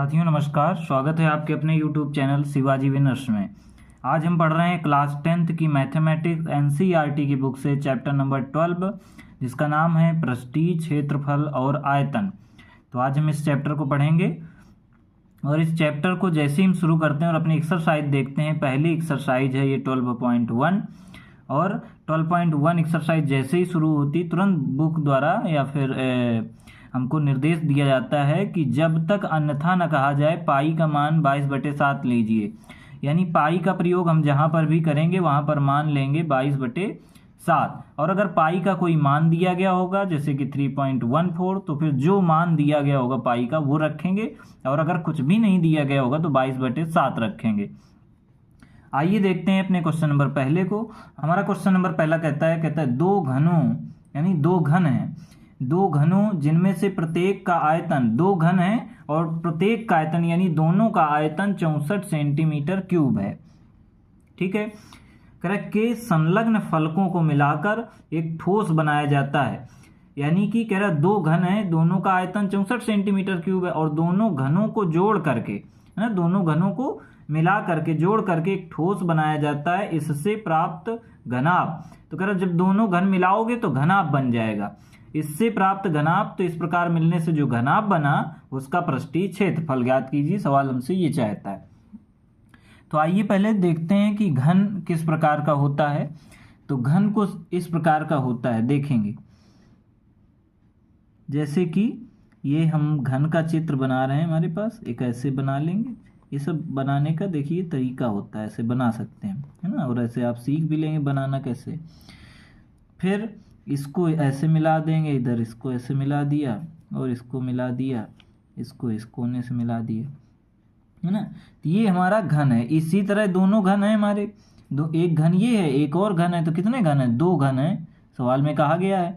साथियों नमस्कार, स्वागत है आपके अपने YouTube चैनल शिवाजी विनर्स में। आज हम पढ़ रहे हैं क्लास 10th की मैथमेटिक्स NCERT की बुक से चैप्टर नंबर 12, जिसका नाम है प्रेस्टीज, क्षेत्रफल और आयतन। तो आज हम इस चैप्टर को पढ़ेंगे और इस चैप्टर को जैसे ही हम शुरू करते हैं और अपनी एक्सरसाइज देखते हैं। पहली एक्सरसाइज है ये 12.1 और 12.1 एक्सरसाइज जैसे ही शुरू होती तुरंत बुक द्वारा या फिर हमको निर्देश दिया जाता है कि जब तक अन्यथा न कहा जाए पाई का मान 22/7 लीजिए। यानी पाई का प्रयोग हम जहाँ पर भी करेंगे वहाँ पर मान लेंगे 22/7। और अगर पाई का कोई मान दिया गया होगा जैसे कि 3.14, तो फिर जो मान दिया गया होगा पाई का वो रखेंगे, और अगर कुछ भी नहीं दिया गया होगा तो 22/7 रखेंगे। आइए देखते हैं अपने क्वेश्चन नंबर पहले को। हमारा क्वेश्चन नंबर पहला कहता है दो घनों, यानी दो घन हैं, दो घनों जिनमें से प्रत्येक का आयतन, दो घन है और प्रत्येक का आयतन यानी दोनों का आयतन 64 सेंटीमीटर क्यूब है। ठीक है, कह रहा के संलग्न फलकों को मिलाकर एक ठोस बनाया जाता है। यानी कि कह रहा दो घन है, दोनों का आयतन 64 सेंटीमीटर क्यूब है और दोनों घनों को जोड़ करके, है ना, दोनों घनों को मिला करके जोड़ करके एक ठोस बनाया जाता है, इससे प्राप्त घनाभ। तो कह रहा जब दोनों घन मिलाओगे तो घनाभ बन जाएगा, इससे प्राप्त घनाभ। तो इस प्रकार मिलने से जो घनाभ बना उसका पृष्ठीय क्षेत्रफल ज्ञात कीजिए। सवाल हमसे ये चाहता है। तो आइए पहले देखते हैं कि घन किस प्रकार का होता है। तो घन को इस प्रकार का होता है, देखेंगे जैसे कि ये हम घन का चित्र बना रहे हैं, हमारे पास एक ऐसे बना लेंगे। ये सब बनाने का देखिए तरीका होता है, ऐसे बना सकते हैं, है ना, और ऐसे आप सीख भी लेंगे बनाना कैसे। फिर इसको ऐसे मिला देंगे, इधर इसको ऐसे मिला दिया और इसको मिला दिया, इसको इस कोने से मिला दिया, है ना। तो ये हमारा घन है। इसी तरह दोनों घन है हमारे, दो, एक घन ये है, एक और घन है। तो कितने घन है? दो घन है। सवाल में कहा गया है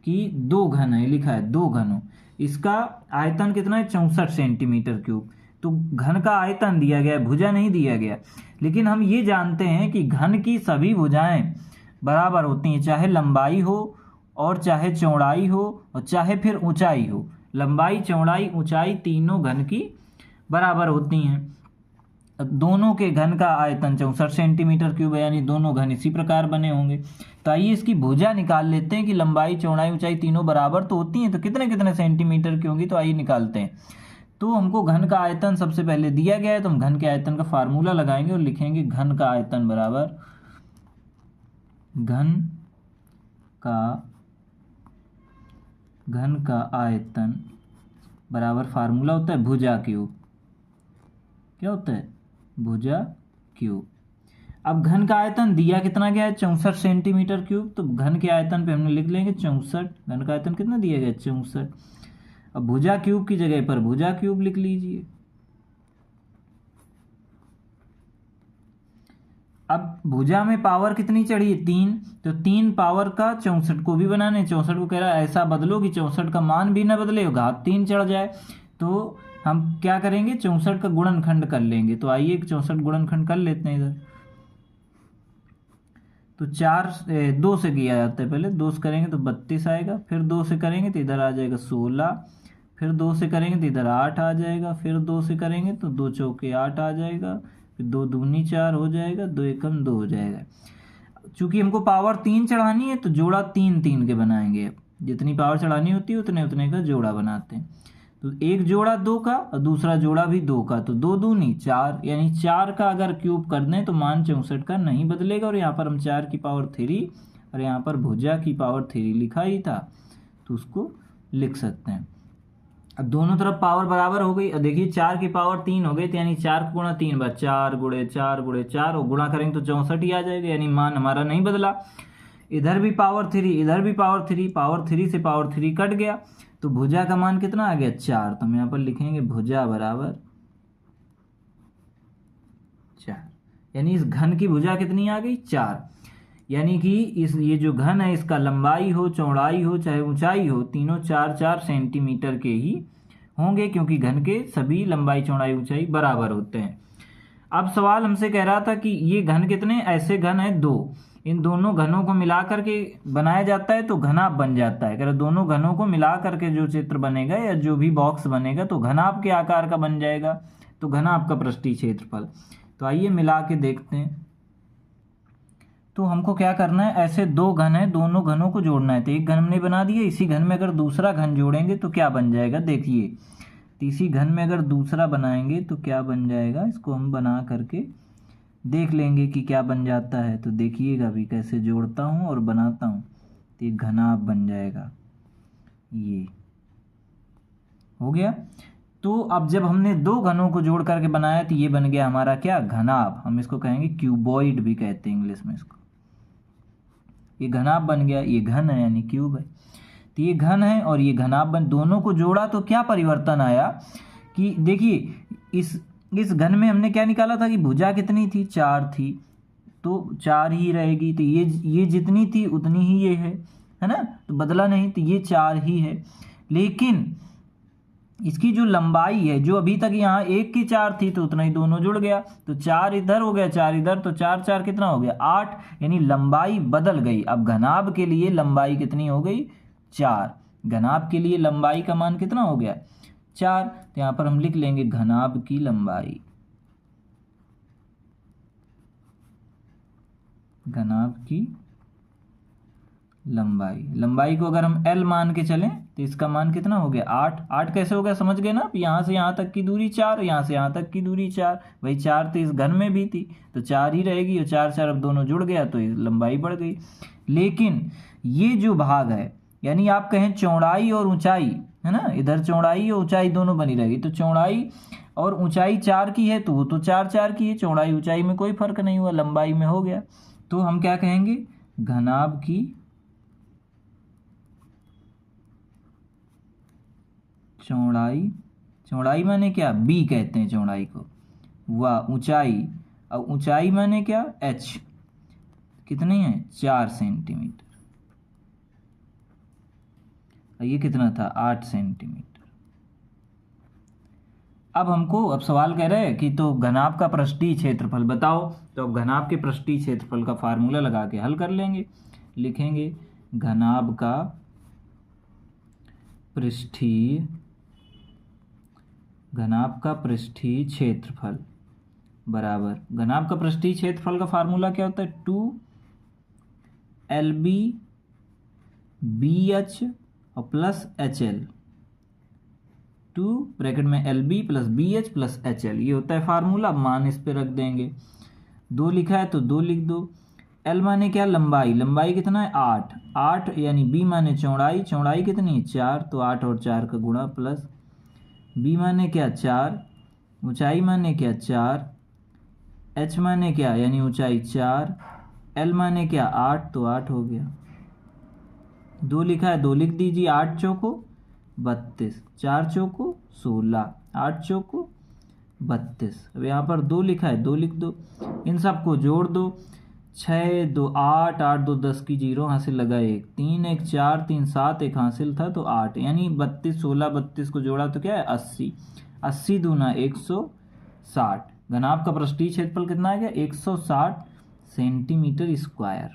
कि दो घन है, लिखा है दो घनों। इसका आयतन कितना है? 64 सेंटीमीटर क्यूब। तो घन का आयतन दिया गया है, भुजा नहीं दिया गया। लेकिन हम ये जानते हैं कि घन की सभी भुजाएं बराबर होती हैं, चाहे लंबाई हो और चाहे चौड़ाई हो और चाहे फिर ऊंचाई हो। लंबाई, चौड़ाई, ऊंचाई तीनों घन की बराबर होती हैं। दोनों के घन का आयतन 64 सेंटीमीटर क्यूब है, यानी दोनों घन इसी प्रकार बने होंगे। तो आइए इसकी भुजा निकाल लेते हैं कि लंबाई, चौड़ाई, ऊंचाई तीनों बराबर तो होती हैं, तो कितने कितने सेंटीमीटर की होंगी। तो आइए निकालते हैं। तो हमको घन का आयतन सबसे पहले दिया गया है, तो हम घन के आयतन का फार्मूला लगाएंगे और लिखेंगे घन का आयतन बराबर घन का आयतन बराबर फार्मूला होता है भुजा क्यूब। क्या होता है? भुजा क्यूब। अब घन का आयतन दिया कितना गया है? 64 सेंटीमीटर क्यूब। तो घन के आयतन पे हमने लिख लेंगे 64। घन का आयतन कितना दिया गया? 64। अब भुजा क्यूब की जगह पर भुजा क्यूब लिख लीजिए। अब भुजा में पावर कितनी चढ़ी है? 3। तो 3 पावर का 64 को भी बनाने, 64 को कह रहा है ऐसा बदलो कि 64 का मान भी ना बदले, घात 3 चढ़ जाए। तो हम क्या करेंगे? 64 का गुणनखंड कर लेंगे। तो आइए 64 गुणनखंड कर लेते हैं इधर। तो 2 से किया जाता है, पहले 2 से करेंगे तो 32 आएगा, फिर 2 से करेंगे तो इधर आ जाएगा 16, फिर 2 से करेंगे तो इधर 8 आ जाएगा, फिर 2 से करेंगे तो 2 चौके 8 आ जाएगा, फिर 2 दूनी 4 हो जाएगा, 2 एकम 2 हो जाएगा। चूंकि हमको पावर 3 चढ़ानी है तो जोड़ा 3 3 के बनाएंगे। जितनी पावर चढ़ानी होती है उतने उतने का जोड़ा बनाते हैं। तो एक जोड़ा 2 का और दूसरा जोड़ा भी 2 का, तो 2 दूनी 4, यानी 4 का अगर क्यूब कर दें तो मान 64 का नहीं बदलेगा। और यहाँ पर हम 4 की पावर 3 और यहाँ पर भुजा की पावर 3 लिखा ही था, तो उसको लिख सकते हैं। अब दोनों तरफ पावर बराबर हो गई। अब देखिए 4 की पावर 3 हो गई, तो यानी 4 गुणा 3 बस 4 गुणे 4 गुणे 4, और गुणा करेंगे तो 64 ही आ जाएगा, यानी मान हमारा नहीं बदला। इधर भी पावर 3, इधर भी पावर 3, पावर 3 से पावर 3 कट गया, तो भुजा का मान कितना आ गया? 4। तो हम यहाँ पर लिखेंगे भुजा बराबर 4, यानी इस घन की भुजा कितनी आ गई? 4। यानी कि ये जो घन है इसका लंबाई हो, चौड़ाई हो, चाहे ऊंचाई हो, तीनों 4-4 सेंटीमीटर के ही होंगे, क्योंकि घन के सभी लंबाई, चौड़ाई, ऊंचाई बराबर होते हैं। अब सवाल हमसे कह रहा था कि ये घन कितने? ऐसे घन है 2। इन दोनों घनों को मिला करके बनाया जाता है तो घनाभ बन जाता है। अगर दोनों घनों को मिला करके जो चित्र बनेगा या जो भी बॉक्स बनेगा तो घनाभ के आकार का बन जाएगा, तो घनाभ का पृष्ठीय क्षेत्रफल। तो आइए मिला के देखते हैं। तो हमको क्या करना है, ऐसे दो घन है, दोनों घनों को जोड़ना है। तो एक घन हमने बना दिया, इसी घन में अगर दूसरा घन जोड़ेंगे तो क्या बन जाएगा, देखिए। तो इसी घन में अगर दूसरा बनाएंगे तो क्या बन जाएगा, इसको हम बना करके देख लेंगे कि क्या बन जाता है। तो देखिएगा अभी कैसे जोड़ता हूँ और बनाता हूँ। तो एक घनाभ बन जाएगा, ये हो गया। तो अब जब हमने दो घनों को जोड़ करके बनाया तो ये बन गया हमारा क्या, घनाभ। हम इसको कहेंगे क्यूबॉइड भी कहते हैं इंग्लिश में इसको। ये घनाभ बन गया, ये घन है यानी क्यूब है। तो ये घन है और ये घनाभ बन, दोनों को जोड़ा तो क्या परिवर्तन आया कि देखिए इस घन में हमने क्या निकाला था कि भुजा कितनी थी, 4 थी, तो 4 ही रहेगी। तो ये जितनी थी उतनी ही ये है ना, तो बदला नहीं, तो ये 4 ही है। लेकिन इसकी जो लंबाई है, जो अभी तक यहाँ 1 की 4 थी तो उतना ही दोनों जुड़ गया, तो 4 इधर हो गया 4 इधर, तो 4 4 कितना हो गया 8, यानी लंबाई बदल गई। अब घनाभ के लिए लंबाई कितनी हो गई, 4। घनाभ के लिए लंबाई का मान कितना हो गया, 4। तो यहाँ पर हम लिख लेंगे घनाभ की लंबाई, घनाभ की लंबाई को अगर हम L मान के चलें तो इसका मान कितना हो गया, 8। 8 कैसे हो गया समझ गए ना, यहाँ से यहाँ तक की दूरी 4, यहाँ से यहाँ तक की दूरी 4, वही 4 तो इस घन में भी थी तो 4 ही रहेगी, और 4 4 अब दोनों जुड़ गया तो लंबाई बढ़ गई। लेकिन ये जो भाग है, यानी आप कहें चौड़ाई और ऊंचाई है ना, इधर चौड़ाई और ऊंचाई दोनों बनी रहेगी, तो चौड़ाई और ऊंचाई 4 की है तो वो तो 4 4 की है, चौड़ाई ऊंचाई में कोई फर्क नहीं हुआ, लंबाई में हो गया। तो हम क्या कहेंगे, घनाभ की चौड़ाई माने क्या, b कहते हैं चौड़ाई को, व ऊंचाई, अब ऊंचाई माने क्या, h, कितनी है 4 सेंटीमीटर, ये कितना था 8 सेंटीमीटर। अब सवाल कह रहे हैं कि तो घनाभ का पृष्ठीय क्षेत्रफल बताओ, तो अब घनाभ के पृष्ठीय क्षेत्रफल का फार्मूला लगा के हल कर लेंगे। लिखेंगे घनाभ का पृष्ठीय क्षेत्रफल बराबर, घनाभ का पृष्ठीय क्षेत्रफल का फार्मूला क्या होता है, 2LB BH और प्लस HL, 2 ब्रैकेट में LB plus BH plus HL, ये होता है फार्मूला। मान इस पे रख देंगे, 2 लिखा है तो 2 लिख दो। L माने क्या, लंबाई कितना है 8, यानी B माने चौड़ाई कितनी है 4, तो 8 और 4 का गुणा, प्लस B माने क्या 4, ऊंचाई माने क्या 4, H माने क्या यानी ऊंचाई 4, L माने क्या 8, तो 8 हो गया। 2 लिखा है 2 लिख दीजिए, 8 चौको 32, 4 चौको 16, 8 चौको 32। अब यहाँ पर 2 लिखा है 2 लिख दो, इन सबको जोड़ दो, 6 2 8, 8 2 10 की 0, हासिल लगा 1, 3 1 4, 3 7, 1 हासिल था तो 8, यानी 32 16 32 को जोड़ा तो क्या है 80, 80 दूना 160। घनाभ का पृष्ठीय क्षेत्रफल कितना आ गया, 160 सेंटीमीटर स्क्वायर।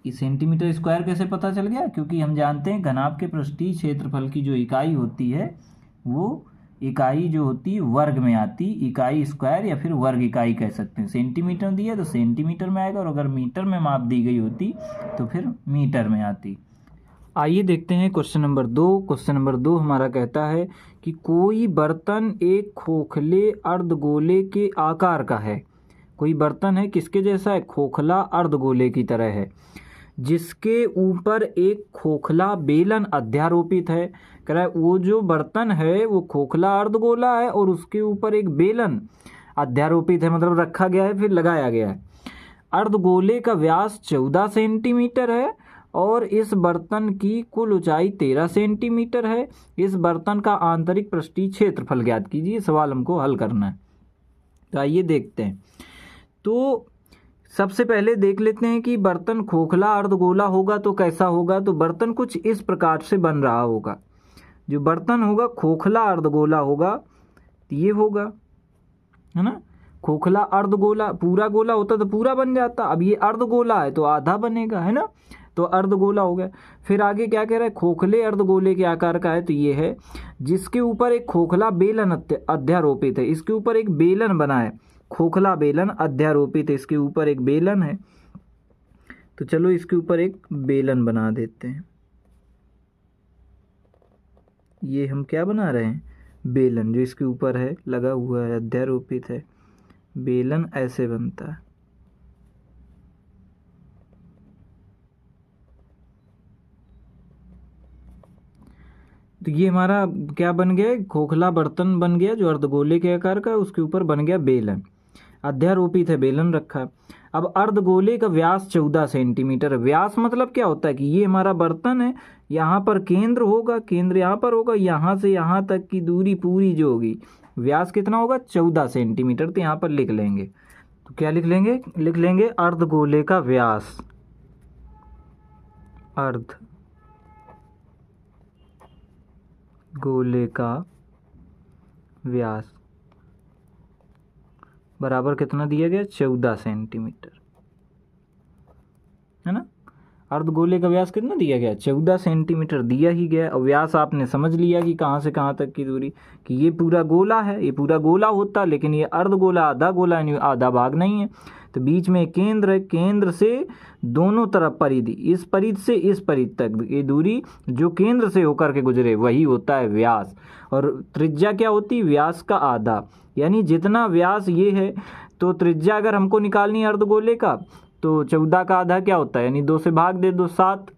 ये सेंटीमीटर स्क्वायर कैसे पता चल गया, क्योंकि हम जानते हैं घनाभ के पृष्ठीय क्षेत्रफल की जो इकाई होती है वो इकाई जो होती है वर्ग में आती, इकाई स्क्वायर या फिर वर्ग इकाई कह सकते हैं। सेंटीमीटर दिया तो सेंटीमीटर में आएगा, और अगर मीटर में माप दी गई होती तो फिर मीटर में आती। आइए देखते हैं क्वेश्चन नंबर 2। क्वेश्चन नंबर 2 हमारा कहता है कि कोई बर्तन एक खोखले अर्धगोले के आकार का है। कोई बर्तन है किसके जैसा है, खोखला अर्धगोले की तरह है, जिसके ऊपर एक खोखला बेलन अध्यारोपित है। कह रहा है वो जो बर्तन है वो खोखला अर्धगोला है और उसके ऊपर एक बेलन अध्यारोपित है, मतलब रखा गया है फिर लगाया गया है। अर्धगोले का व्यास 14 सेंटीमीटर है और इस बर्तन की कुल ऊंचाई 13 सेंटीमीटर है। इस बर्तन का आंतरिक पृष्ठीय क्षेत्रफल ज्ञात कीजिए। सवाल हमको हल करना है, तो आइए देखते हैं। तो सबसे पहले देख लेते हैं कि बर्तन खोखला अर्धगोला होगा तो कैसा होगा। तो बर्तन कुछ इस प्रकार से बन रहा होगा। जो बर्तन होगा खोखला अर्धगोला होगा तो ये होगा, है ना, खोखला अर्धगोला, पूरा गोला होता तो पूरा बन जाता, अब ये अर्धगोला है तो आधा बनेगा, है ना, तो अर्धगोला हो गया। फिर आगे क्या कह रहा है, खोखले अर्धगोले के आकार का है, तो ये है जिसके ऊपर एक खोखला बेलन अध्यारोपित है, इसके ऊपर एक बेलन बना है, खोखला बेलन अध्यारोपित है, इसके ऊपर एक बेलन है, तो चलो इसके ऊपर एक बेलन बना देते हैं। ये हम क्या बना रहे हैं, बेलन, जो इसके ऊपर है लगा हुआ है, अध्यारोपित है, बेलन ऐसे बनता है। तो ये हमारा क्या बन गया, खोखला बर्तन बन गया जो अर्धगोले के आकार का, उसके ऊपर बन गया बेलन, अध्यारोपित है, बेलन रखा। अब अर्धगोले का व्यास 14 सेंटीमीटर। व्यास मतलब क्या होता है कि ये हमारा बर्तन है, यहाँ पर केंद्र होगा, केंद्र यहाँ पर होगा, यहाँ से यहाँ तक की दूरी पूरी जो होगी, व्यास कितना होगा, 14 सेंटीमीटर। तो यहाँ पर लिख लेंगे, तो क्या लिख लेंगे अर्धगोले का व्यास, अर्धगोले का व्यास बराबर कितना दिया गया, 14 सेंटीमीटर, है ना। अर्धगोले का व्यास कितना दिया गया, 14 सेंटीमीटर दिया ही गया। और व्यास आपने समझ लिया कि कहाँ से कहाँ तक की दूरी, कि ये पूरा गोला है, ये पूरा गोला होता, लेकिन ये अर्धगोला आधा गोला यानी आधा भाग नहीं है, तो बीच में केंद्र है, केंद्र से दोनों तरफ परिधि, इस परिधि से इस परिधि तक ये दूरी जो केंद्र से होकर के गुजरे वही होता है व्यास। और त्रिज्या क्या होती है, व्यास का आधा, यानी जितना व्यास ये है तो त्रिज्या अगर हमको निकालनी है अर्धगोले का, तो 14 का आधा क्या होता है, यानी 2 से भाग दे दो, 7।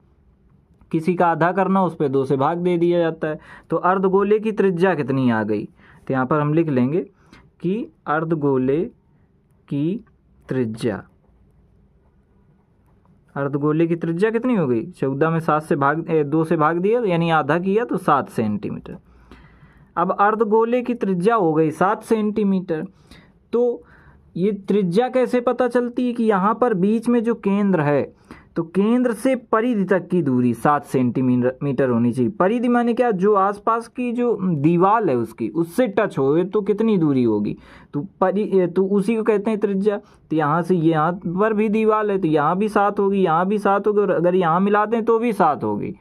किसी का आधा करना उस पर 2 से भाग दे दिया जाता है। तो अर्धगोले की त्रिज्या कितनी आ गई, तो यहाँ पर हम लिख लेंगे कि अर्धगोले की त्रिज्या, अर्धगोले की त्रिज्या कितनी हो गई, 14 में 2 से भाग दिया यानी आधा किया तो 7 सेंटीमीटर। अब अर्धगोले की त्रिज्या हो गई 7 सेंटीमीटर। तो ये त्रिज्या कैसे पता चलती है कि यहाँ पर बीच में जो केंद्र है, तो केंद्र से परिधि तक की दूरी 7 सेंटीमीटर होनी चाहिए। परिधि माने क्या, जो आसपास की जो दीवार है उसकी, उससे टच हो तो कितनी दूरी होगी, तो उसी को कहते हैं त्रिज्या। तो यहाँ से यहाँ पर भी दीवार है तो यहाँ भी 7 होगी, यहाँ भी 7 होगी, और अगर यहाँ मिला दें तो भी 7 होगी,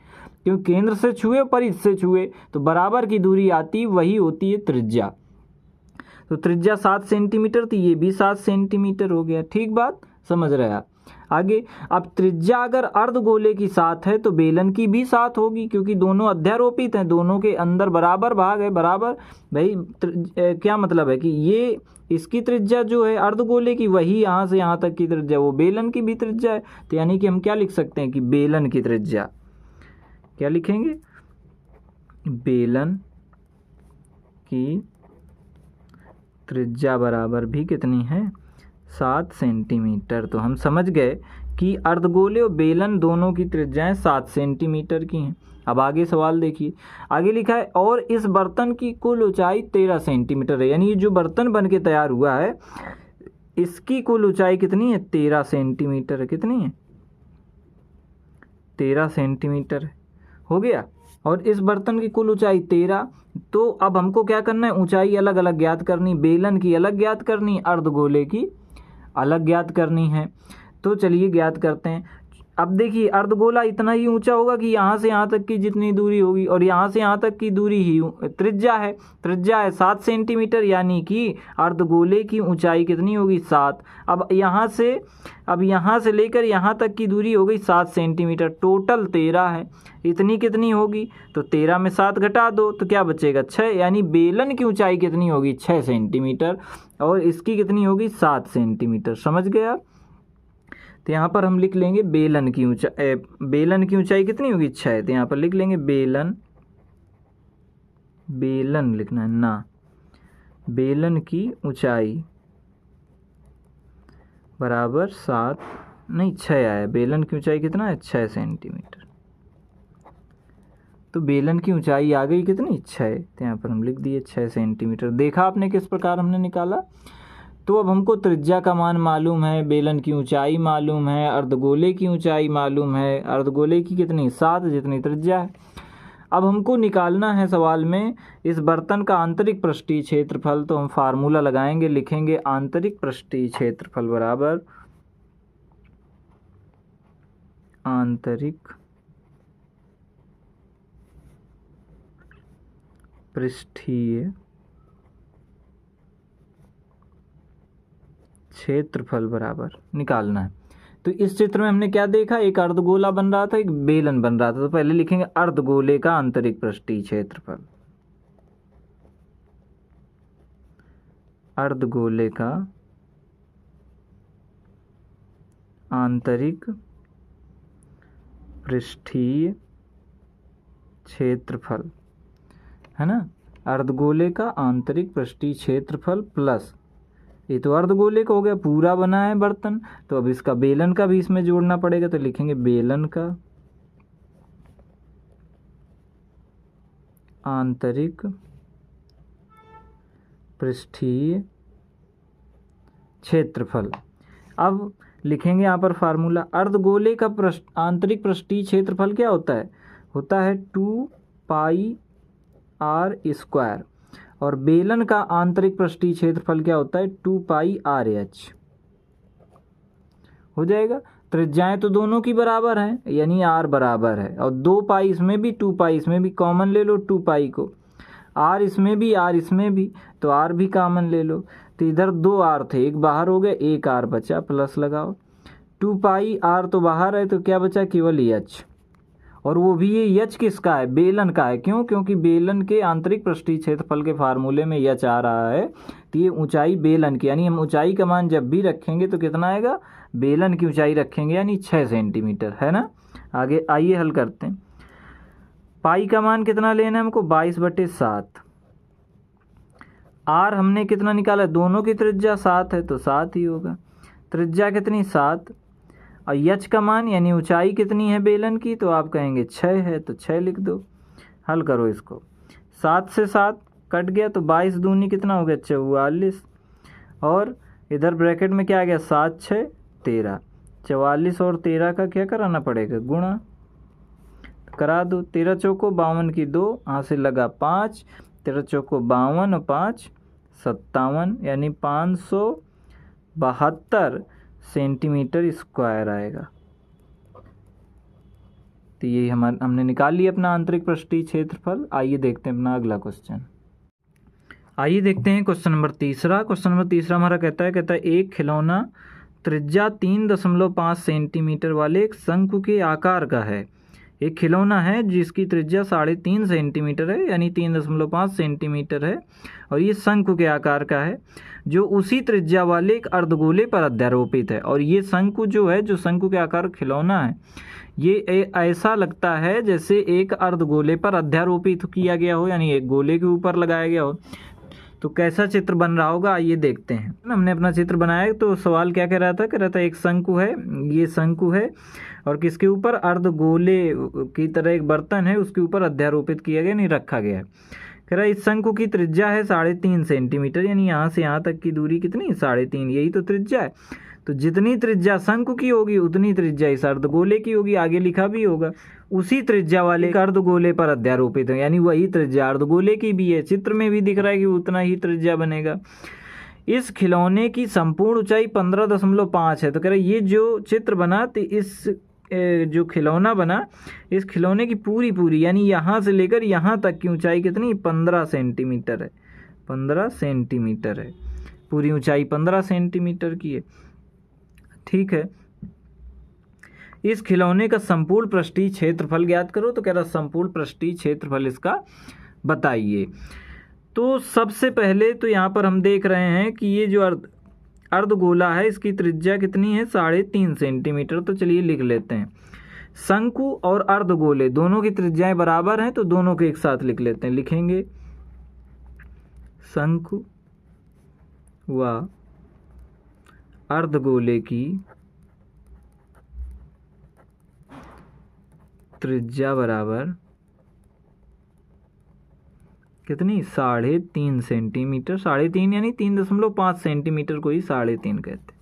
क्योंकि केंद्र से छुए परिधि से छुए तो बराबर की दूरी आती, वही होती है त्रिज्या। तो त्रिज्या 7 सेंटीमीटर, तो ये भी 7 सेंटीमीटर हो गया। ठीक बात समझ रहे आप। आगे, अब त्रिज्या अगर अर्धगोले की 7 है तो बेलन की भी 7 होगी, क्योंकि दोनों अध्यारोपित हैं, दोनों के अंदर बराबर भाग है, बराबर भाई क्या मतलब है कि ये इसकी त्रिज्या जो है अर्धगोले की, वही यहाँ से यहाँ तक की त्रिज्या वो बेलन की भी त्रिज्या है। तो यानी कि हम क्या लिख सकते हैं कि बेलन की त्रिज्या, क्या लिखेंगे, बेलन की त्रिज्या बराबर भी कितनी है, 7 सेंटीमीटर। तो हम समझ गए कि अर्धगोले और बेलन दोनों की त्रिज्याएं 7 सेंटीमीटर की हैं। अब आगे सवाल देखिए, आगे लिखा है और इस बर्तन की कुल ऊंचाई 13 सेंटीमीटर है, यानी ये जो बर्तन बन के तैयार हुआ है इसकी कुल ऊंचाई कितनी है, 13 सेंटीमीटर है। कितनी है, 13 सेंटीमीटर हो गया। और इस बर्तन की कुल ऊंचाई 13। तो अब हमको क्या करना है, ऊंचाई अलग अलग ज्ञात करनी, बेलन की अलग ज्ञात करनी, अर्धगोले की अलग ज्ञात करनी है। तो चलिए ज्ञात करते हैं। अब देखिए अर्धगोला इतना ही ऊंचा होगा कि यहाँ से यहाँ तक की जितनी दूरी होगी, और यहाँ से यहाँ तक की दूरी ही त्रिज्या है, 7 सेंटीमीटर, यानी कि अर्धगोले की ऊंचाई कितनी होगी, 7। अब यहाँ से लेकर यहाँ तक की दूरी हो गई 7 सेंटीमीटर, टोटल 13 है। इतनी कितनी होगी, तो 13 में 7 घटा दो तो क्या बचेगा, 6। यानी बेलन की ऊंचाई कितनी होगी, 6 सेंटीमीटर, और इसकी कितनी होगी, 7 सेंटीमीटर। समझ गए आप। तो यहाँ पर हम लिख लेंगे बेलन की ऊंचाई कितनी होगी, 6। तो यहाँ पर लिख लेंगे बेलन लिखना है ना, बेलन की ऊंचाई बराबर 6 आया। बेलन की ऊंचाई कितना है, 6 सेंटीमीटर। तो बेलन की ऊंचाई आ गई कितनी, 6। तो यहाँ पर हम लिख दिए 6 सेंटीमीटर। देखा आपने किस प्रकार हमने निकाला। तो अब हमको त्रिज्या का मान मालूम है, बेलन की ऊंचाई मालूम है, अर्धगोले की ऊंचाई मालूम है। अर्धगोले की कितनी, 7 जितनी त्रिज्या है। अब हमको निकालना है सवाल में इस बर्तन का आंतरिक पृष्ठीय क्षेत्रफल, तो हम फार्मूला लगाएंगे, लिखेंगे आंतरिक पृष्ठीय क्षेत्रफल बराबर आंतरिक पृष्ठीय क्षेत्रफल बराबर निकालना है। तो इस चित्र में हमने क्या देखा, एक अर्धगोला बन रहा था, एक बेलन बन रहा था। तो पहले लिखेंगे अर्धगोले का आंतरिक पृष्ठीय क्षेत्रफल, अर्धगोले का आंतरिक पृष्ठीय क्षेत्रफल, है ना। अर्धगोले का आंतरिक पृष्ठीय क्षेत्रफल प्लस, ये तो अर्धगोले का हो गया, पूरा बना है बर्तन, तो अब इसका बेलन का भी इसमें जोड़ना पड़ेगा। तो लिखेंगे बेलन का आंतरिक पृष्ठीय क्षेत्रफल। अब लिखेंगे यहाँ पर फार्मूला, अर्धगोले का आंतरिक पृष्ठीय क्षेत्रफल क्या होता है 2 पाई आर स्क्वायर, और बेलन का आंतरिक पृष्ठीय क्षेत्रफल क्या होता है 2 पाई आर एच। हो जाएगा। त्रिज्याएं तो दोनों की बराबर हैं, यानी आर बराबर है, और 2 पाई इसमें भी 2 पाई इसमें भी, कॉमन ले लो 2 पाई को, आर इसमें भी आर इसमें भी, तो आर भी कॉमन ले लो। तो इधर 2 आर थे, एक बाहर हो गया, एक आर बचा, प्लस लगाओ। 2 पाई आर तो बाहर है, तो क्या बचा केवल एच, और वो भी ये एच किसका है, बेलन का है। क्यों? क्योंकि बेलन के आंतरिक पृष्ठीय क्षेत्रफल के फार्मूले में एच आ रहा है, तो ये ऊंचाई बेलन की, यानी हम ऊंचाई का मान जब भी रखेंगे तो कितना आएगा, बेलन की ऊंचाई रखेंगे यानी 6 सेंटीमीटर, है ना। आगे आइए हल करते हैं। पाई का मान कितना लेना है हमको, 22/7। आर हमने कितना निकाला, दोनों की त्रिज्या 7 है, तो 7 ही होगा। त्रिज्या कितनी, 7, और यच का मान यानी ऊंचाई कितनी है बेलन की, तो आप कहेंगे 6 है, तो 6 लिख दो। हल करो इसको, 7 से 7 कट गया, तो 22 दूनी कितना हो गया 44, और इधर ब्रैकेट में क्या आ गया 7 6 13, 44 और 13 का क्या कराना पड़ेगा, गुणा करा दो। 13 चौको 52 की 2, यहाँ से लगा 5, 13 चौको 52 और 5 57, यानी 572 सेंटीमीटर स्क्वायर आएगा। तो ये हमने निकाल लिया अपना आंतरिक पृष्ठीय क्षेत्रफल। आइए देखते हैं अपना अगला क्वेश्चन। आइए देखते हैं क्वेश्चन नंबर तीसरा। क्वेश्चन नंबर तीसरा हमारा कहता है एक खिलौना त्रिज्या 3.5 सेंटीमीटर वाले एक शंकु के आकार का है। एक खिलौना है जिसकी त्रिज्या 3.5 सेंटीमीटर है, यानी 3.5 सेंटीमीटर है, और ये शंकु के आकार का है, जो उसी त्रिज्या वाले एक अर्धगोले पर अध्यारोपित है। और ये शंकु जो है, जो शंकु के आकार खिलौना है, ये ऐसा लगता है जैसे एक अर्धगोले पर अध्यारोपित किया गया हो, यानी एक गोले के ऊपर लगाया गया हो। तो कैसा चित्र बन रहा होगा, आइए देखते हैं। हमने अपना चित्र बनाया, तो सवाल क्या कह रहा था एक शंकु है, ये शंकु है, और किसके ऊपर, अर्धगोले की तरह एक बर्तन है, उसके ऊपर अध्यारोपित किया गया, नहीं रखा गया है। कह रहा है इस शंकु की त्रिज्या है 3.5 सेंटीमीटर, यानी यहाँ से यहाँ तक की दूरी कितनी, 3.5, यही तो त्रिज्या है। तो जितनी त्रिज्या शंकु की होगी उतनी त्रिज्या इस अर्धगोले की होगी, आगे लिखा भी होगा। उसी त्रिज्या वाले अर्धगोले पर अध्यारोपित है, यानी वही त्रिज्या अर्धगोले की भी है, चित्र में भी दिख रहा है कि उतना ही त्रिज्या बनेगा। इस खिलौने की संपूर्ण ऊंचाई 15.5 है। तो कह रहे ये जो चित्र बना, तो इस जो खिलौना बना, इस खिलौने की पूरी यानी यहाँ से लेकर यहाँ तक की ऊंचाई कितनी, 15 सेंटीमीटर है, 15 सेंटीमीटर है, पूरी ऊंचाई 15 सेंटीमीटर की है। ठीक है, इस खिलौने का संपूर्ण पृष्ठीय क्षेत्रफल ज्ञात करो। तो कह रहा संपूर्ण पृष्ठीय क्षेत्रफल इसका बताइए। तो सबसे पहले तो यहाँ पर हम देख रहे हैं कि ये जो अर्धगोला है, इसकी त्रिज्या कितनी है, 3.5 सेंटीमीटर। तो चलिए लिख लेते हैं, शंकु और अर्धगोले दोनों की त्रिज्याएं बराबर हैं, तो दोनों के एक साथ लिख लेते हैं। लिखेंगे शंकु व अर्धगोले की त्रिज्या बराबर कितनी, 3.5 सेंटीमीटर। 3.5 यानी 3.5 सेंटीमीटर को ही 3.5 कहते हैं।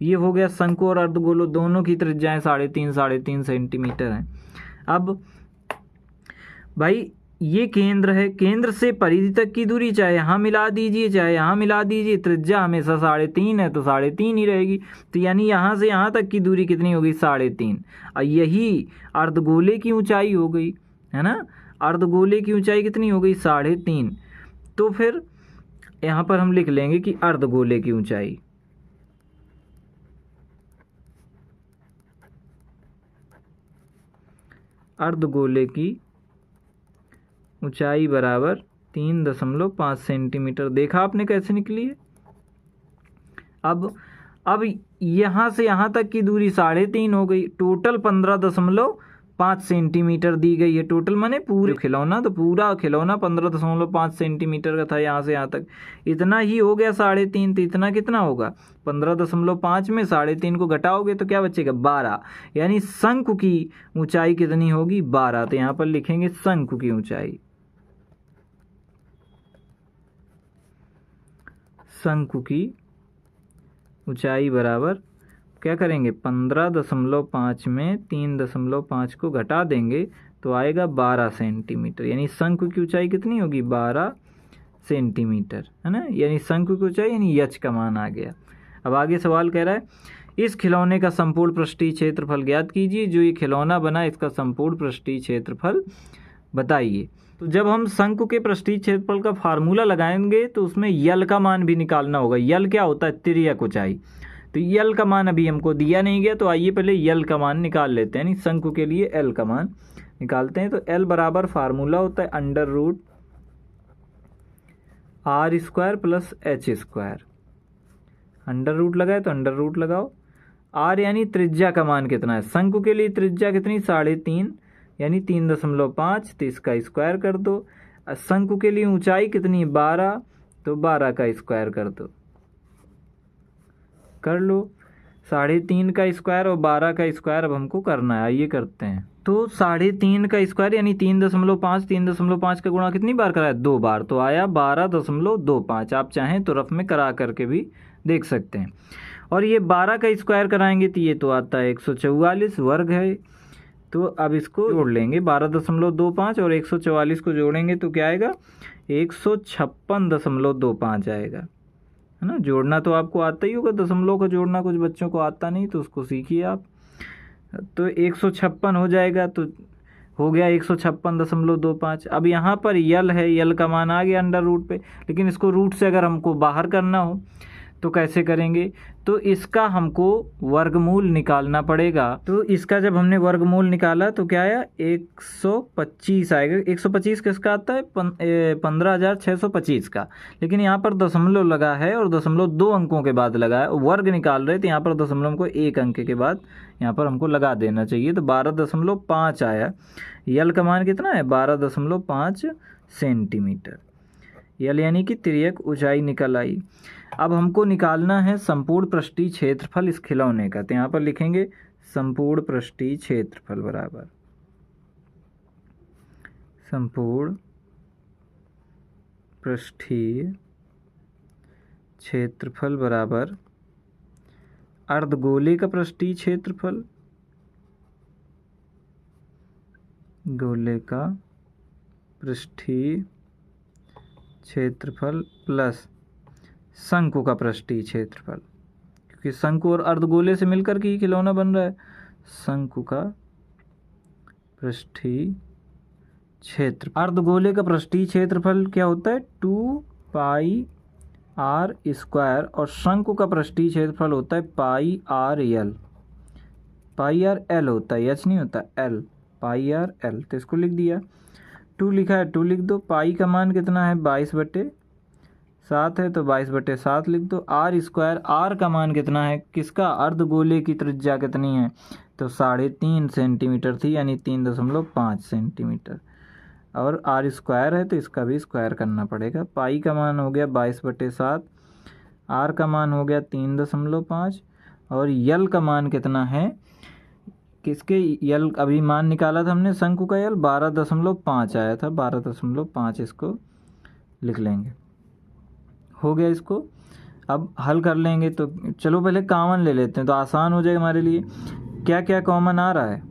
ये हो गया शंकु और अर्धगोलों दोनों की त्रिज्याएं 3.5 सेंटीमीटर हैं। अब भाई ये केंद्र है, केंद्र से परिधि तक की दूरी चाहे यहाँ मिला दीजिए चाहे यहाँ मिला दीजिए, त्रिज्या हमेशा 3.5 है तो 3.5 ही रहेगी। तो यानी यहाँ से यहाँ तक की दूरी कितनी होगी? 3.5। और यही अर्धगोले की ऊंचाई हो गई, है ना। अर्धगोले की ऊंचाई कितनी हो गई? 3.5। तो फिर यहाँ पर हम लिख लेंगे कि अर्धगोले की ऊंचाई, अर्धगोले की ऊंचाई बराबर 3.5 सेंटीमीटर। देखा आपने कैसे निकली है। अब यहाँ से यहाँ तक की दूरी 3.5 हो गई, टोटल 15.5 सेंटीमीटर दी गई है। टोटल माने पूरे खिलौना, तो पूरा खिलौना 15.5 सेंटीमीटर का था यहाँ से यहाँ तक, इतना ही हो गया 3.5। तो इतना कितना होगा? 15.5 में 3.5 को घटाओगे तो क्या बचेगा? 12। यानी शंकु की ऊंचाई कितनी होगी? 12। तो यहाँ पर लिखेंगे शंकु की ऊंचाई, शंकु की ऊंचाई बराबर क्या करेंगे? 15.5 में 3.5 को घटा देंगे तो आएगा 12 सेंटीमीटर। यानी शंकु की ऊंचाई कितनी होगी? 12 सेंटीमीटर, है ना। यानी शंकु की ऊंचाई यानी यच का मान आ गया। अब आगे सवाल कह रहा है, इस खिलौने का संपूर्ण पृष्ठीय क्षेत्रफल ज्ञात कीजिए। जो ये खिलौना बना इसका संपूर्ण पृष्ठीय क्षेत्रफल बताइए। तो जब हम शंकु के पृष्ठीय क्षेत्रफल का फार्मूला लगाएंगे तो उसमें यल का मान भी निकालना होगा। यल क्या होता है? तिर्यक ऊंचाई। तो यल का मान अभी हमको दिया नहीं गया, तो आइए पहले यल का मान निकाल लेते हैं। यानी शंकु के लिए एल का मान निकालते हैं। तो एल बराबर फार्मूला होता है √r² plus h²। Under root लगाए तो अंडर रूट लगाओ। आर यानी त्रिज्या का मान कितना है? शंकु के लिए त्रिज्या कितनी? 3.5 यानी 3.5, तो इसका स्क्वायर कर दो। शंकु के लिए ऊंचाई कितनी? 12, तो 12 का स्क्वायर कर दो, कर लो। 3.5 का स्क्वायर और 12 का स्क्वायर अब हमको करना है, आइए करते हैं। तो 3.5 का स्क्वायर यानी 3.5, 3.5 का गुणा कितनी बार कराया? 2 बार, तो आया 12.25। आप चाहें तो रफ में करा करके भी देख सकते हैं। और ये 12 का स्क्वायर कराएंगे तो ये तो आता है 144 वर्ग है। तो अब इसको जोड़ लेंगे, 12.25 और 144 को जोड़ेंगे तो क्या आएगा? 156.25 आएगा, है ना। जोड़ना तो आपको आता ही होगा, दशमलव को जोड़ना कुछ बच्चों को आता नहीं, तो उसको सीखिए आप। तो 156 हो जाएगा, तो हो गया 156.25। अब यहाँ पर यल है, यल का मान आ गया अंडर रूट पे, लेकिन इसको रूट से अगर हमको बाहर करना हो तो कैसे करेंगे? तो इसका हमको वर्गमूल निकालना पड़ेगा। तो इसका जब हमने वर्गमूल निकाला तो क्या आया? 125 आएगा। 125 किसका आता है? 15,625 का। लेकिन यहाँ पर दशमलव लगा है और दशमलव 2 अंकों के बाद लगा है। वर्ग निकाल रहे थे, यहाँ पर दशमलव को 1 अंक के बाद यहाँ पर हमको लगा देना चाहिए। तो 12.5 आया। यल का मान कितना है? 12.5 सेंटीमीटर। यल यानी कि तिर्यक ऊंचाई निकल आई। अब हमको निकालना है संपूर्ण पृष्ठीय क्षेत्रफल इस खिलौने का। तो यहाँ पर लिखेंगे संपूर्ण पृष्ठीय क्षेत्रफल बराबर, संपूर्ण पृष्ठीय क्षेत्रफल बराबर अर्धगोले का पृष्ठीय क्षेत्रफल, गोले का पृष्ठीय क्षेत्रफल प्लस शंकु का पृष्ठीय क्षेत्रफल, क्योंकि शंकु और अर्धगोले से मिलकर के ही खिलौना बन रहा है। शंकु का पृष्ठीय क्षेत्र, अर्धगोले का पृष्ठीय क्षेत्रफल क्या होता है? 2πr², और शंकु का पृष्ठीय क्षेत्रफल होता है πrl। πrl होता है, एच नहीं होता, एल, πrl। तो इसको लिख दिया, 2 लिखा है 2 लिख दो। पाई का मान कितना है? 22/7 है, तो 22/7 लिख दो। r², आर का मान कितना है? किसका? अर्धगोले की त्रिज्या कितनी है? तो 3.5 सेंटीमीटर थी, यानी 3.5 सेंटीमीटर। और r² है तो इसका भी स्क्वायर करना पड़ेगा। पाई का मान हो गया 22/7, आर का मान हो गया 3.5, और यल का मान कितना है? किसके यल अभी मान निकाला था हमने, शंकु का यल 12.5 आया था, 12.5 इसको लिख लेंगे। हो गया इसको। अब हल कर लेंगे, तो चलो पहले कॉमन ले लेते हैं तो आसान हो जाएगा हमारे लिए। क्या क्या कॉमन आ रहा है?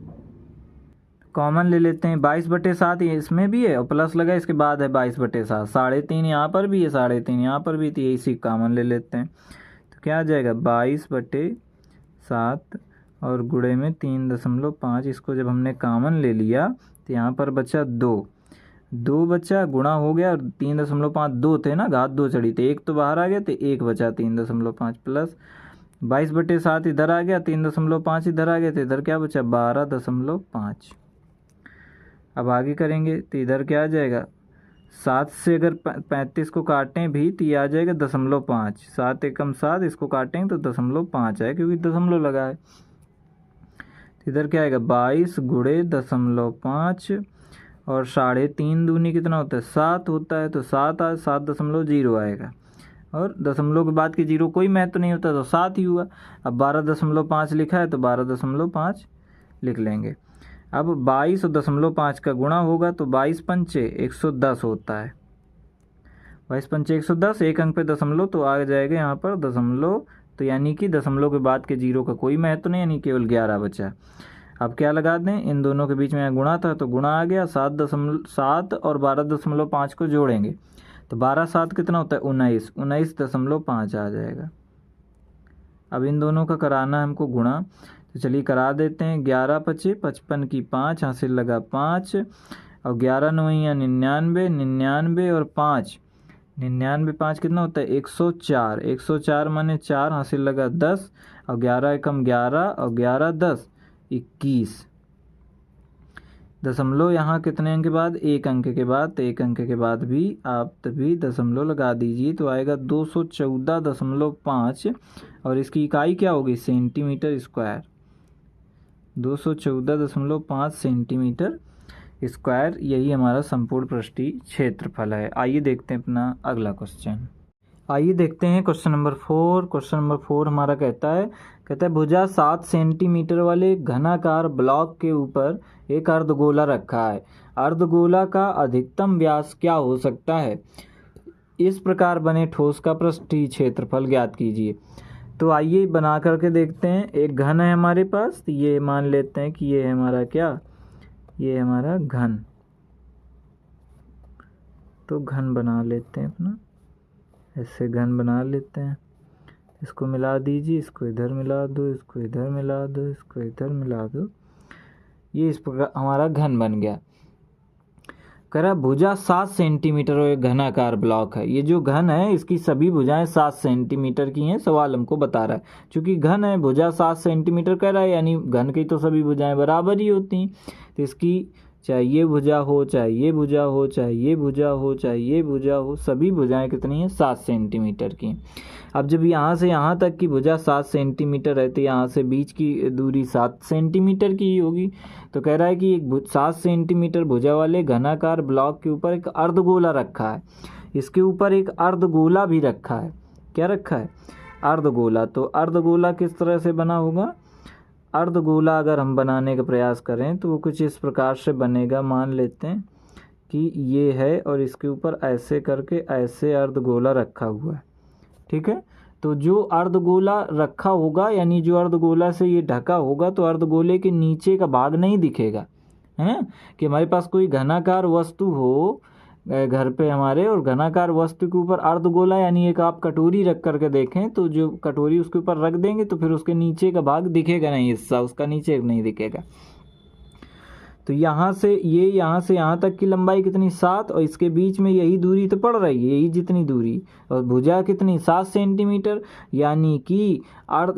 कॉमन ले लेते हैं 22/7, ये इसमें भी है और प्लस लगा इसके बाद है 22/7, 3.5 यहाँ पर भी है, 3.5 यहाँ पर भी थी, इसी कॉमन ले लेते हैं। तो क्या आ जाएगा 22/7 और गुणे में 3.5। इसको जब हमने कॉमन ले लिया तो यहाँ पर बचा 2 बचा, गुणा हो गया और 3.5 2 थे ना, घात 2 चढ़ी थी, एक तो बाहर आ गया तो 1 बचा 3.5 प्लस 22/7 इधर आ गया, 3.5 इधर आ गया तो इधर क्या बचा 12.5। अब आगे करेंगे तो इधर क्या आ जाएगा 7 से अगर 35 को काटें भी तो ये आ जाएगा 0.5, 7 एकम 7, इसको काटेंगे तो 0.5 है क्योंकि दशमलव लगा है। तो इधर क्या आएगा 22 गुणे 0.5 और 3.5 दूनी कितना होता है 7 होता है, तो 7.0 आएगा और दशमलव के बाद के जीरो कोई महत्व नहीं होता तो 7 ही हुआ। अब 12.5 लिखा है तो 12.5 लिख लेंगे। अब 22 और 0.5 का गुणा होगा तो 22 पंचे 110 होता है, 22 पंचे 110, एक अंक पे दशमलव तो आ जाएगा यहाँ पर दशमलव, तो यानी कि दशमलव के बाद के जीरो का कोई महत्व नहीं, यानी केवल 11 बचा। अब क्या लगा दें, इन दोनों के बीच में गुणा था तो गुणा आ गया, 7 और 12.5 को जोड़ेंगे तो 12 7 कितना होता है 19.5 आ जाएगा। अब इन दोनों का कराना है हमको गुणा, तो चलिए करा देते हैं। 11 पचे 55 की 5, हासिल लगा 5 और 11 9 99, 99 और 5, 99 5 कितना होता है 104, 104 माने 4, हासिल लगा 10 और 11 एकम 11 और 11 10 21। दशमलव यहाँ कितने अंक के बाद, एक अंक के बाद, तो एक अंक के बाद भी आप तभी दशमलव लगा दीजिए तो आएगा 214.5 और इसकी इकाई क्या होगी सेंटीमीटर स्क्वायर, 214.5 सेंटीमीटर स्क्वायर, यही हमारा संपूर्ण पृष्ठीय क्षेत्रफल है। आइए देखते हैं अपना अगला क्वेश्चन। आइए देखते हैं क्वेश्चन नंबर 4। क्वेश्चन नंबर 4 हमारा कहता है भुजा 7 सेंटीमीटर वाले घनाकार ब्लॉक के ऊपर एक अर्धगोला रखा है, अर्धगोला का अधिकतम व्यास क्या हो सकता है, इस प्रकार बने ठोस का पृष्ठीय क्षेत्रफल ज्ञात कीजिए। तो आइए बना करके देखते हैं। एक घन है हमारे पास, तो ये मान लेते हैं कि ये है हमारा क्या, ये है हमारा घन, तो घन बना लेते हैं अपना, ऐसे घन बना लेते हैं। इसको मिला दीजिए, इसको इधर मिला दो, इसको इधर मिला दो, इसको इधर मिला दो, ये इस प्रकार हमारा घन बन गया। कह रहा भुजा 7 सेंटीमीटर और एक घनाकार ब्लॉक है। ये जो घन है इसकी सभी भुजाएं 7 सेंटीमीटर की हैं, सवाल हमको बता रहा है। चूंकि घन है, भुजा 7 सेंटीमीटर कह रहा है, यानी घन की तो सभी भुजाएं बराबर ही होती हैं। तो इसकी चाहे ये भुजा हो, चाहे ये भुजा हो, चाहे ये भुजा हो, चाहे ये भुजा हो, सभी भुजाएं कितनी हैं 7 सेंटीमीटर की। अब जब यहाँ से यहाँ तक की भुजा 7 सेंटीमीटर है तो यहाँ से बीच की दूरी 7 सेंटीमीटर की ही होगी। तो कह रहा है कि एक 7 सेंटीमीटर भुजा वाले घनाकार ब्लॉक के ऊपर एक अर्धगोला रखा है, इसके ऊपर एक अर्धगोला भी रखा है। क्या रखा है, अर्धगोला। तो अर्धगोला किस तरह से बना होगा, अर्धगोला अगर हम बनाने का प्रयास करें तो वो कुछ इस प्रकार से बनेगा। मान लेते हैं कि ये है और इसके ऊपर ऐसे करके ऐसे अर्धगोला रखा हुआ है, ठीक है। तो जो अर्धगोला रखा होगा, यानी जो अर्धगोला से ये ढका होगा, तो अर्धगोले के नीचे का भाग नहीं दिखेगा, है ना। कि हमारे पास कोई घनाकार वस्तु हो घर पे हमारे, और घनाकार वस्तु के ऊपर अर्धगोला, यानी एक आप कटोरी रख करके देखें तो जो कटोरी उसके ऊपर रख देंगे तो फिर उसके नीचे का भाग दिखेगा नहीं, हिस्सा उसका नीचे नहीं दिखेगा। तो यहाँ से यहाँ तक की लंबाई कितनी 7, और इसके बीच में यही दूरी तो पड़ रही है, यही जितनी दूरी, और भुजा कितनी 7 सेंटीमीटर, यानी कि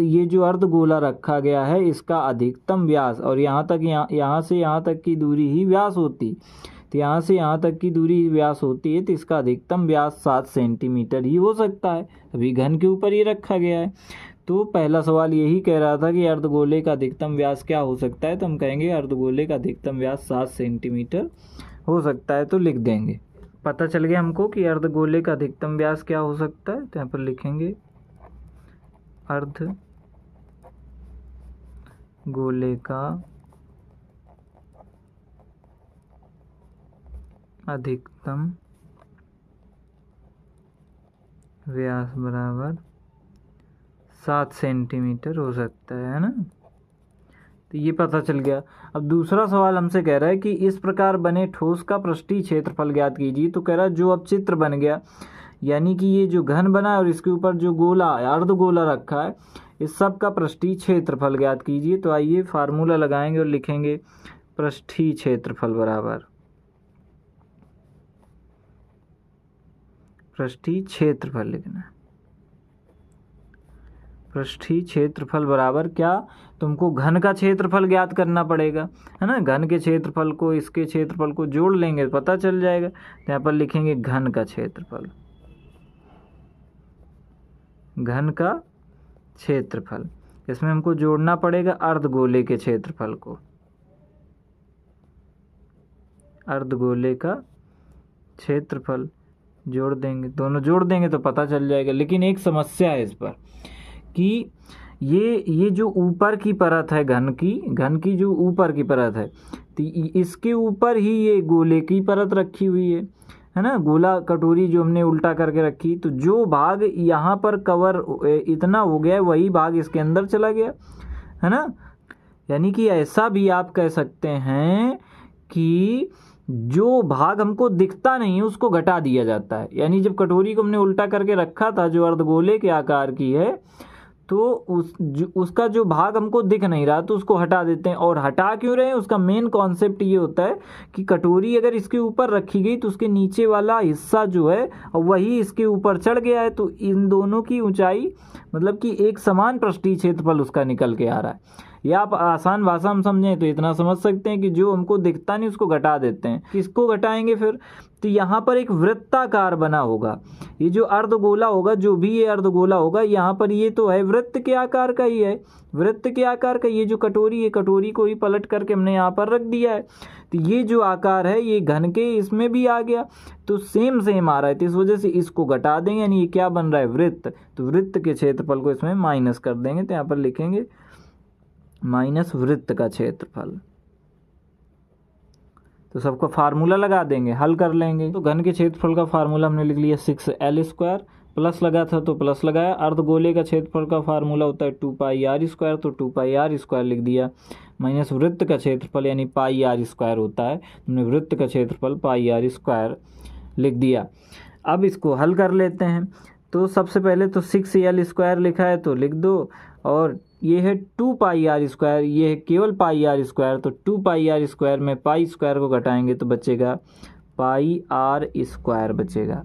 ये जो अर्धगोला रखा गया है इसका अधिकतम व्यास, और यहाँ से यहाँ तक की दूरी ही व्यास होती, तो यहाँ से यहाँ तक की दूरी व्यास होती है, तो इसका अधिकतम व्यास 7 सेंटीमीटर ही हो सकता है। अभी घन के ऊपर ही रखा गया है। तो पहला सवाल यही कह रहा था कि अर्धगोले का अधिकतम व्यास क्या हो सकता है, तो हम कहेंगे अर्धगोले का अधिकतम व्यास 7 सेंटीमीटर हो सकता है, तो लिख देंगे। पता चल गया हमको कि अर्धगोले का अधिकतम व्यास क्या हो सकता है, तो यहाँ पर लिखेंगे अर्धगोले का अधिकतम व्यास बराबर 7 सेंटीमीटर हो सकता है ना। तो ये पता चल गया। अब दूसरा सवाल हमसे कह रहा है कि इस प्रकार बने ठोस का पृष्ठीय क्षेत्रफल ज्ञात कीजिए। तो कह रहा है जो अब चित्र बन गया, यानी कि ये जो घन बना है और इसके ऊपर जो गोला अर्धगोला रखा है, इस सब का पृष्ठीय क्षेत्रफल ज्ञात कीजिए। तो आइए फार्मूला लगाएंगे और लिखेंगे पृष्ठीय क्षेत्रफल बराबर पृष्ठीय क्षेत्रफल लिखना है। पृष्ठीय क्षेत्रफल बराबर क्या, तुमको घन का क्षेत्रफल ज्ञात करना पड़ेगा, है ना। घन के क्षेत्रफल को इसके क्षेत्रफल को जोड़ लेंगे पता चल जाएगा। तो यहाँ पर लिखेंगे घन का क्षेत्रफल, घन का क्षेत्रफल। इसमें हमको जोड़ना पड़ेगा अर्धगोले के क्षेत्रफल को, अर्धगोले का क्षेत्रफल जोड़ देंगे, दोनों जोड़ देंगे तो पता चल जाएगा। लेकिन एक समस्या है इस पर कि ये जो ऊपर की परत है घन की जो ऊपर की परत है, तो इसके ऊपर ही ये गोले की परत रखी हुई है ना। गोला कटोरी जो हमने उल्टा करके रखी, तो जो भाग यहाँ पर कवर इतना हो गया वही भाग इसके अंदर चला गया, है ना। यानी कि ऐसा भी आप कह सकते हैं कि जो भाग हमको दिखता नहीं है उसको घटा दिया जाता है। यानी जब कटोरी को हमने उल्टा करके रखा था जो अर्धगोले के आकार की है, तो उसका जो भाग हमको दिख नहीं रहा तो उसको हटा देते हैं। और हटा क्यों रहे हैं, उसका मेन कॉन्सेप्ट ये होता है कि कटोरी अगर इसके ऊपर रखी गई तो उसके नीचे वाला हिस्सा जो है वही इसके ऊपर चढ़ गया है, तो इन दोनों की ऊंचाई मतलब कि एक समान पृष्ठीय क्षेत्रफल उसका निकल के आ रहा है। या आप आसान भाषा में समझें तो इतना समझ सकते हैं कि जो हमको दिखता नहीं उसको घटा देते हैं। किसको घटाएंगे फिर, तो यहाँ पर एक वृत्ताकार बना होगा। ये जो अर्धगोला होगा, जो भी ये अर्धगोला होगा, यहाँ पर ये तो है वृत्त के आकार का ही है, वृत्त के आकार का। ये जो कटोरी है, कटोरी को ही पलट करके हमने यहाँ पर रख दिया है, तो ये जो आकार है ये घन के इसमें भी आ गया, तो सेम आ रहा है। तो इस वजह से इसको घटा देंगे, यानी ये क्या बन रहा है, वृत्त। तो वृत्त के क्षेत्रफल को इसमें माइनस कर देंगे, तो यहाँ पर लिखेंगे माइनस वृत्त का क्षेत्रफल। तो सबका फार्मूला लगा देंगे, हल कर लेंगे। तो घन के क्षेत्रफल का फार्मूला हमने लिख लिया 6l², प्लस लगा था तो प्लस लगाया। अर्धगोले का क्षेत्रफल का फार्मूला होता है 2πr², तो 2πr² लिख दिया। माइनस वृत्त का क्षेत्रफल यानी πr² होता है, हमने वृत्त का क्षेत्रफल πr² लिख दिया। अब इसको हल कर लेते हैं। तो सबसे पहले तो 6l² लिखा है तो लिख दो, और ये है 2πr², ये है केवल πr², तो 2πr² में π² को घटाएंगे तो बचेगा πr² बचेगा।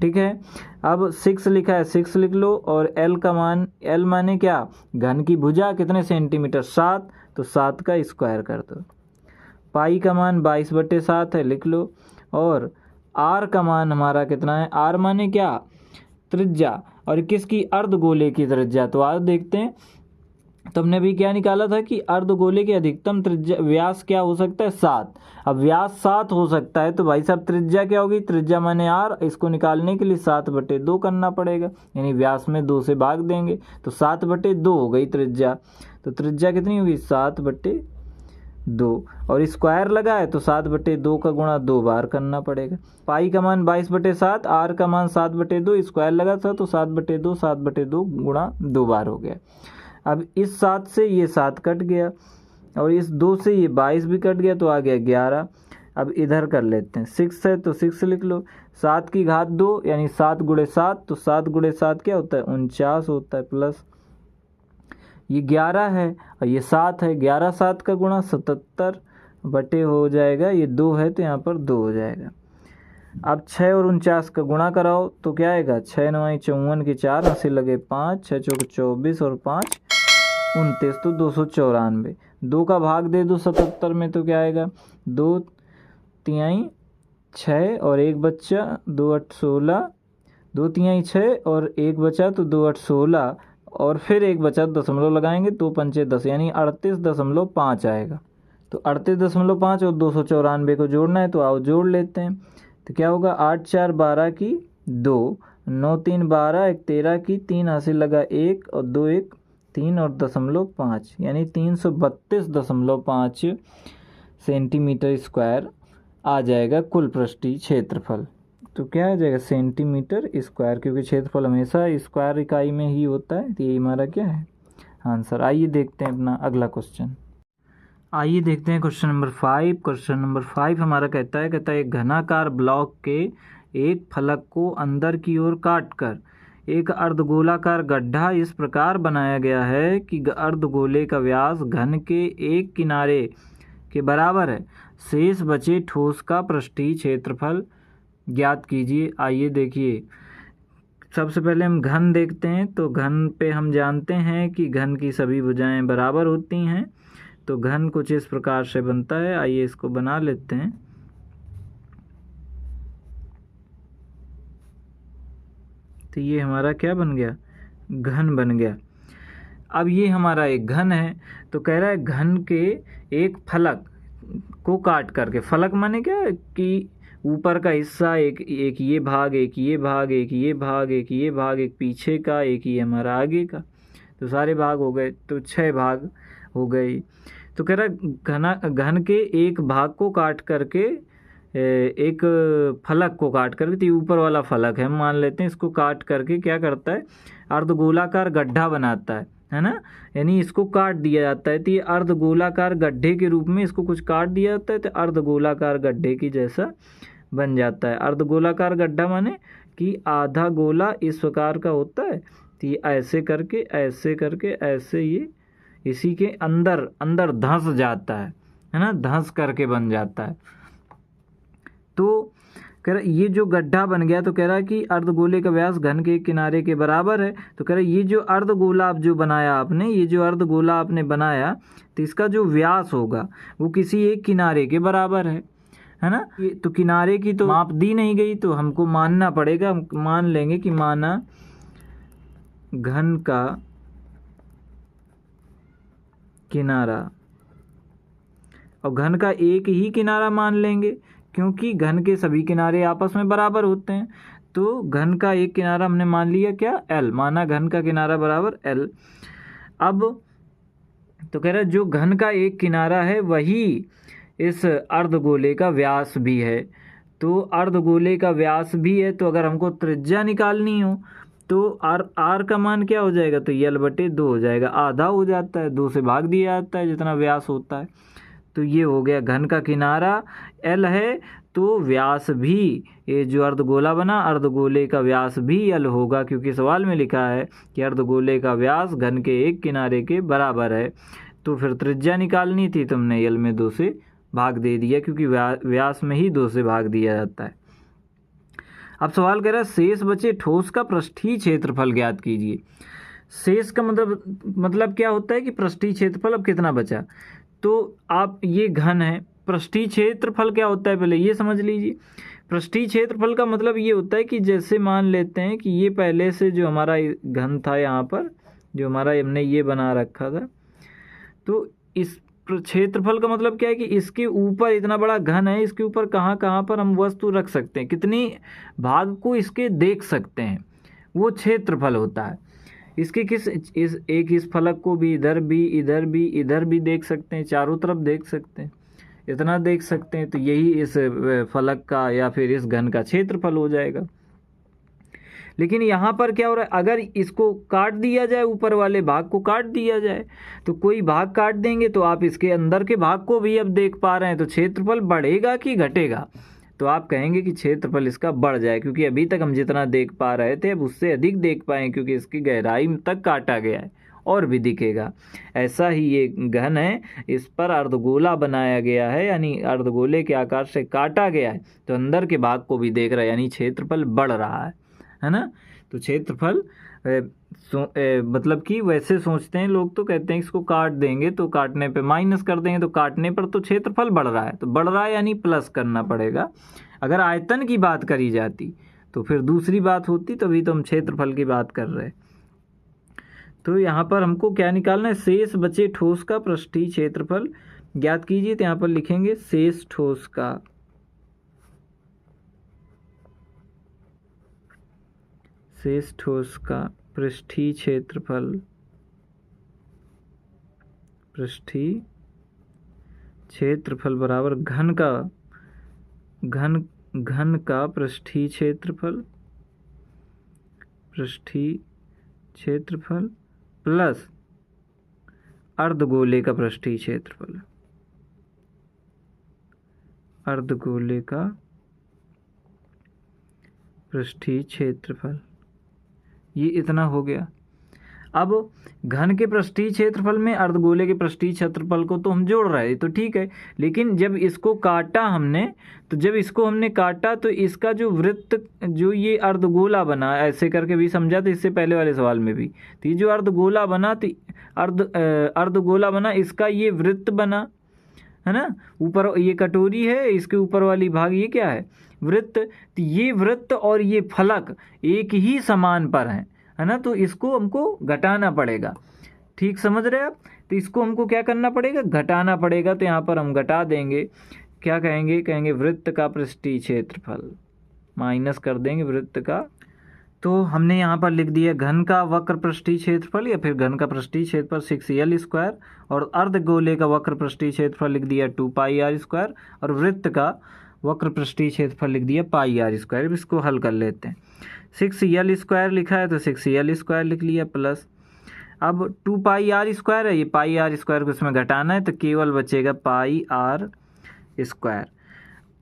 ठीक है। अब 6 लिखा है 6 लिख लो, और l का मान, l माने क्या, घन की भुजा कितने सेंटीमीटर, 7, तो 7 का स्क्वायर कर दो। पाई का मान 22/7 है, लिख लो। और r का मान हमारा कितना है, r माने क्या, त्रिज्या, और किसकी, अर्धगोले की त्रिज्या। तो आज देखते हैं, तो हमने भी क्या निकाला था कि अर्धगोले की अधिकतम त्रिज्या व्यास क्या हो सकता है, 7। अब व्यास 7 हो सकता है तो भाई साहब त्रिज्या क्या होगी, त्रिज्या माने r, इसको निकालने के लिए 7/2 करना पड़ेगा, यानी व्यास में 2 से भाग देंगे तो 7/2 हो गई त्रिज्या। तो त्रिज्या कितनी होगी, 7/2, और स्क्वायर लगा है तो 7/2 का गुणा 2 बार करना पड़ेगा। पाई का मान 22/7, r का मान 7/2, स्क्वायर लगा था तो 7/2, 7/2 गुणा 2 बार हो गया। अब इस 7 से ये 7 कट गया, और इस 2 से ये 22 भी कट गया, तो आ गया 11। अब इधर कर लेते हैं, 6 है तो 6 लिख लो, 7 की घात 2 यानी 7 × 7, तो 7 × 7 क्या होता है, 49 होता है, प्लस ये 11 है और ये 7 है, 11 7 का गुणा 77 बटे हो जाएगा, ये 2 है तो यहाँ पर 2 हो जाएगा। अब 6 और 49 का गुणा कराओ तो क्या आएगा, 6 9 54 की 4 80 लगे 5, 6 चौके 24 और 5 29, तो 294। 2 का भाग दे दो 77 में तो क्या आएगा, 2 तिहाई 6 और 1 बच्चा, 2 8 16, 2 तिहाई 6 और 1 बचा तो 2 8 16, और फिर 1 बचा दशमलव लगाएंगे, 2 पंचे 10 यानी 38.5 आएगा। तो 38.5 और 294 को जोड़ना है, तो आओ जोड़ लेते हैं। तो क्या होगा, 8 4 12 की 2, 9 3 12, 1 13 की 3 हासिल लगा 1 और 2 1 3 और 0.5 यानी 332.5 सेंटीमीटर स्क्वायर आ जाएगा कुल पृष्ठीय क्षेत्रफल। तो क्या आ जाएगा, सेंटीमीटर स्क्वायर, क्योंकि क्षेत्रफल हमेशा स्क्वायर इकाई में ही होता है। तो ये हमारा क्या है आंसर। आइए देखते हैं अपना अगला क्वेश्चन। आइए देखते हैं क्वेश्चन नंबर 5। क्वेश्चन नंबर 5 हमारा कहता है एक घनाकार ब्लॉक के एक फलक को अंदर की ओर काटकर एक अर्धगोलाकार गड्ढा इस प्रकार बनाया गया है कि अर्धगोले का व्यास घन के एक किनारे के बराबर है। शेष बचे ठोस का पृष्ठीय क्षेत्रफल ज्ञात कीजिए। आइए देखिए, सबसे पहले हम घन देखते हैं। तो घन पे हम जानते हैं कि घन की सभी भुजाएं बराबर होती हैं। तो घन कुछ इस प्रकार से बनता है। आइए इसको बना लेते हैं। तो ये हमारा क्या बन गया? घन बन गया। अब ये हमारा एक घन है। तो कह रहा है घन के एक फलक को काट करके, फलक माने क्या कि ऊपर का हिस्सा, एक ये भाग, एक ये भाग, एक ये भाग, एक ये भाग, एक पीछे का, एक ये हमारा आगे का, तो सारे भाग हो गए, तो 6 भाग हो गए। तो कह रहा घन के एक भाग को काट करके, एक फलक को काट करके, तो ये ऊपर वाला फलक है, हम मान लेते हैं, इसको काट करके क्या करता है? अर्धगोलाकार गड्ढा बनाता है ना, यानी इसको काट दिया जाता है। तो ये अर्धगोलाकार गड्ढे के रूप में इसको कुछ काट दिया जाता है, तो अर्धगोलाकार गड्ढे की जैसा बन जाता है। अर्धगोलाकार गड्ढा माने कि आधा गोला इस प्रकार का होता है। तो ये ऐसे करके ऐसे ये इसी के अंदर अंदर धंस जाता है ना, धंस करके बन जाता है। तो कह रहा ये जो गड्ढा बन गया, तो कह रहा है कि अर्धगोले का व्यास घन के किनारे के बराबर है। तो कह रहा है ये जो अर्धगोला जो बनाया आपने, ये जो अर्धगोला आपने बनाया, तो इसका जो व्यास होगा वो किसी एक किनारे के बराबर है ना। ये तो किनारे की तो माप दी नहीं गई, तो हमको मानना पड़ेगा, हम मान लेंगे कि माना घन का किनारा, और घन का एक ही किनारा मान लेंगे क्योंकि घन के सभी किनारे आपस में बराबर होते हैं। तो घन का एक किनारा हमने मान लिया क्या? L, माना घन का किनारा बराबर L। अब तो कह रहा है जो घन का एक किनारा है वही इस अर्धगोले का व्यास भी है। तो अर्धगोले का व्यास भी है, तो अगर हमको त्रिज्या निकालनी हो तो R का मान क्या हो जाएगा? तो L/2 हो जाएगा, आधा हो जाता है, 2 से भाग दिया जाता है जितना व्यास होता है। तो ये हो गया घन का किनारा L है, तो व्यास भी, ये जो अर्धगोला बना, अर्धगोले का व्यास भी L होगा, क्योंकि सवाल में लिखा है कि अर्धगोले का व्यास घन के एक किनारे के बराबर है। तो फिर त्रिज्या निकालनी थी, तुमने L में 2 से भाग दे दिया, क्योंकि व्यास में ही 2 से भाग दिया जाता है। अब सवाल कह रहा है शेष बचे ठोस का पृष्ठीय क्षेत्रफल ज्ञात कीजिए। शेष का मतलब क्या होता है कि पृष्ठीय क्षेत्रफल अब कितना बचा। तो आप ये घन है, पृष्ठीय क्षेत्रफल क्या होता है पहले ये समझ लीजिए। पृष्ठीय क्षेत्रफल का मतलब ये होता है कि जैसे मान लेते हैं कि ये पहले से जो हमारा घन था, यहाँ पर जो हमारा हमने ये बना रखा था, तो इस क्षेत्रफल का मतलब क्या है कि इसके ऊपर इतना बड़ा घन है, इसके ऊपर कहाँ कहाँ पर हम वस्तु रख सकते हैं, कितनी भाग को इसके देख सकते हैं, वो क्षेत्रफल होता है। इसके इस फलक को भी इधर भी इधर भी देख सकते हैं, चारों तरफ देख सकते हैं, इतना देख सकते हैं। तो यही इस फलक का या फिर इस घन का क्षेत्रफल हो जाएगा। लेकिन यहाँ पर क्या हो रहा है, अगर इसको काट दिया जाए, ऊपर वाले भाग को काट दिया जाए, तो कोई भाग काट देंगे तो आप इसके अंदर के भाग को भी अब देख पा रहे हैं, तो क्षेत्रफल बढ़ेगा कि घटेगा? तो आप कहेंगे कि क्षेत्रफल इसका बढ़ जाए, क्योंकि अभी तक हम जितना देख पा रहे थे अब उससे अधिक देख पाएँ, क्योंकि इसकी गहराई तक काटा गया है और भी दिखेगा। ऐसा ही ये घन है, इस पर अर्धगोला बनाया गया है, यानी अर्धगोले के आकार से काटा गया है, तो अंदर के भाग को भी देख रहा है, यानी क्षेत्रफल बढ़ रहा है ना। तो क्षेत्रफल मतलब कि वैसे सोचते हैं लोग, तो कहते हैं इसको काट देंगे तो काटने पे माइनस कर देंगे, तो काटने पर तो क्षेत्रफल बढ़ रहा है, तो बढ़ रहा है यानी प्लस करना पड़ेगा। अगर आयतन की बात करी जाती तो फिर दूसरी बात होती, तभी तो हम क्षेत्रफल की बात कर रहे हैं। तो यहाँ पर हमको क्या निकालना है? शेष बचे ठोस का पृष्ठीय क्षेत्रफल ज्ञात कीजिए। तो यहाँ पर लिखेंगे शेष ठोस का पृष्ठीय क्षेत्रफल बराबर घन का पृष्ठीय क्षेत्रफल प्लस अर्धगोले का पृष्ठीय क्षेत्रफल। अर्धगोले का पृष्ठीय क्षेत्रफल, ये इतना हो गया। अब घन के पृष्ठीय क्षेत्रफल में अर्धगोले के पृष्ठीय क्षेत्रफल को तो हम जोड़ रहे हैं, तो ठीक है, लेकिन जब इसको काटा हमने, तो जब इसको हमने काटा तो इसका जो वृत्त, जो ये अर्धगोला बना, ऐसे करके भी समझा था इससे पहले वाले सवाल में भी, तो ये जो अर्धगोला बना, तो अर्धगोला बना, इसका ये वृत्त बना, है ना। ऊपर ये कटोरी है, इसके ऊपर वाली भाग ये क्या है, वृत्त। तो ये वृत्त और ये फलक एक ही समान पर है ना, तो इसको हमको घटाना पड़ेगा। ठीक समझ रहे हैं आप। तो इसको हमको क्या करना पड़ेगा, घटाना पड़ेगा। तो यहाँ पर हम घटा देंगे, क्या कहेंगे वृत्त का पृष्ठीय क्षेत्रफल, माइनस कर देंगे वृत्त का। तो हमने यहाँ पर लिख दिया घन का वक्र पृष्ठीय क्षेत्रफल या फिर घन का पृष्ठीय क्षेत्रफल 6l², और अर्धगोले का वक्र पृष्ठीय क्षेत्रफल लिख दिया 2πr², और वृत्त का वक्र पृष्ठीय क्षेत्रफल लिख दिया πr²। इसको हल कर लेते हैं। 6l² लिखा है तो 6l² लिख लिया, प्लस अब 2πr² है, ये πr² को इसमें घटाना है तो केवल बचेगा πr²।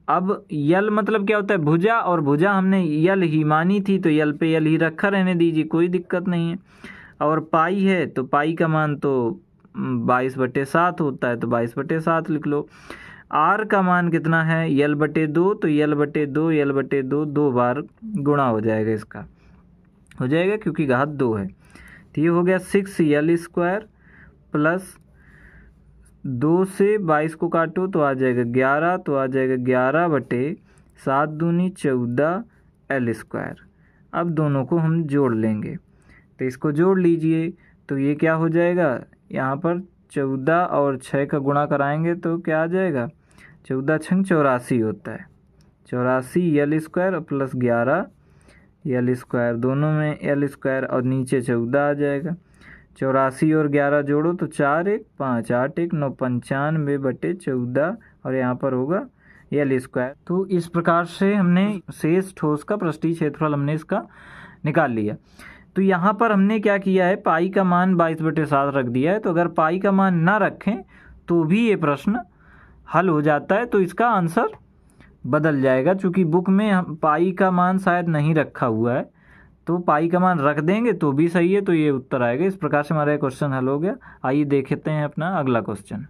अब यल मतलब क्या होता है, भुजा, और भुजा हमने यल ही मानी थी तो यल पे यल ही रखा रहने दीजिए, कोई दिक्कत नहीं है। और पाई है तो पाई का मान तो 22/7 होता है, तो 22/7 लिख लो। आर का मान कितना है, यल/2, तो यल/2 यल/2 2 बार गुणा हो जाएगा, इसका हो जाएगा क्योंकि घात 2 है। तो ये हो गया 6l² प्लस 2 से 22 को काटो तो आ जाएगा 11, तो आ जाएगा 11/7 दूनी 14l²। अब दोनों को हम जोड़ लेंगे, तो इसको जोड़ लीजिए, तो ये क्या हो जाएगा, यहाँ पर 14 और 6 का गुणा कराएंगे तो क्या आ जाएगा, 14 × 84 होता है, 84l² प्लस 11l², दोनों में l² और नीचे 14 आ जाएगा। 84 और 11 जोड़ो तो 4 1 5 8 1 9 95/14, और यहाँ पर होगा l²। तो इस प्रकार से हमने शेष ठोस का पृष्ठीय क्षेत्रफल हमने इसका निकाल लिया। तो यहाँ पर हमने क्या किया है, पाई का मान 22/7 रख दिया है। तो अगर पाई का मान ना रखें तो भी ये प्रश्न हल हो जाता है, तो इसका आंसर बदल जाएगा। चूँकि बुक में पाई का मान शायद नहीं रखा हुआ है, तो पाई का मान रख देंगे तो भी सही है, तो ये उत्तर आएगा। इस प्रकार से हमारा क्वेश्चन हल हो गया। आइए देखते हैं अपना अगला क्वेश्चन।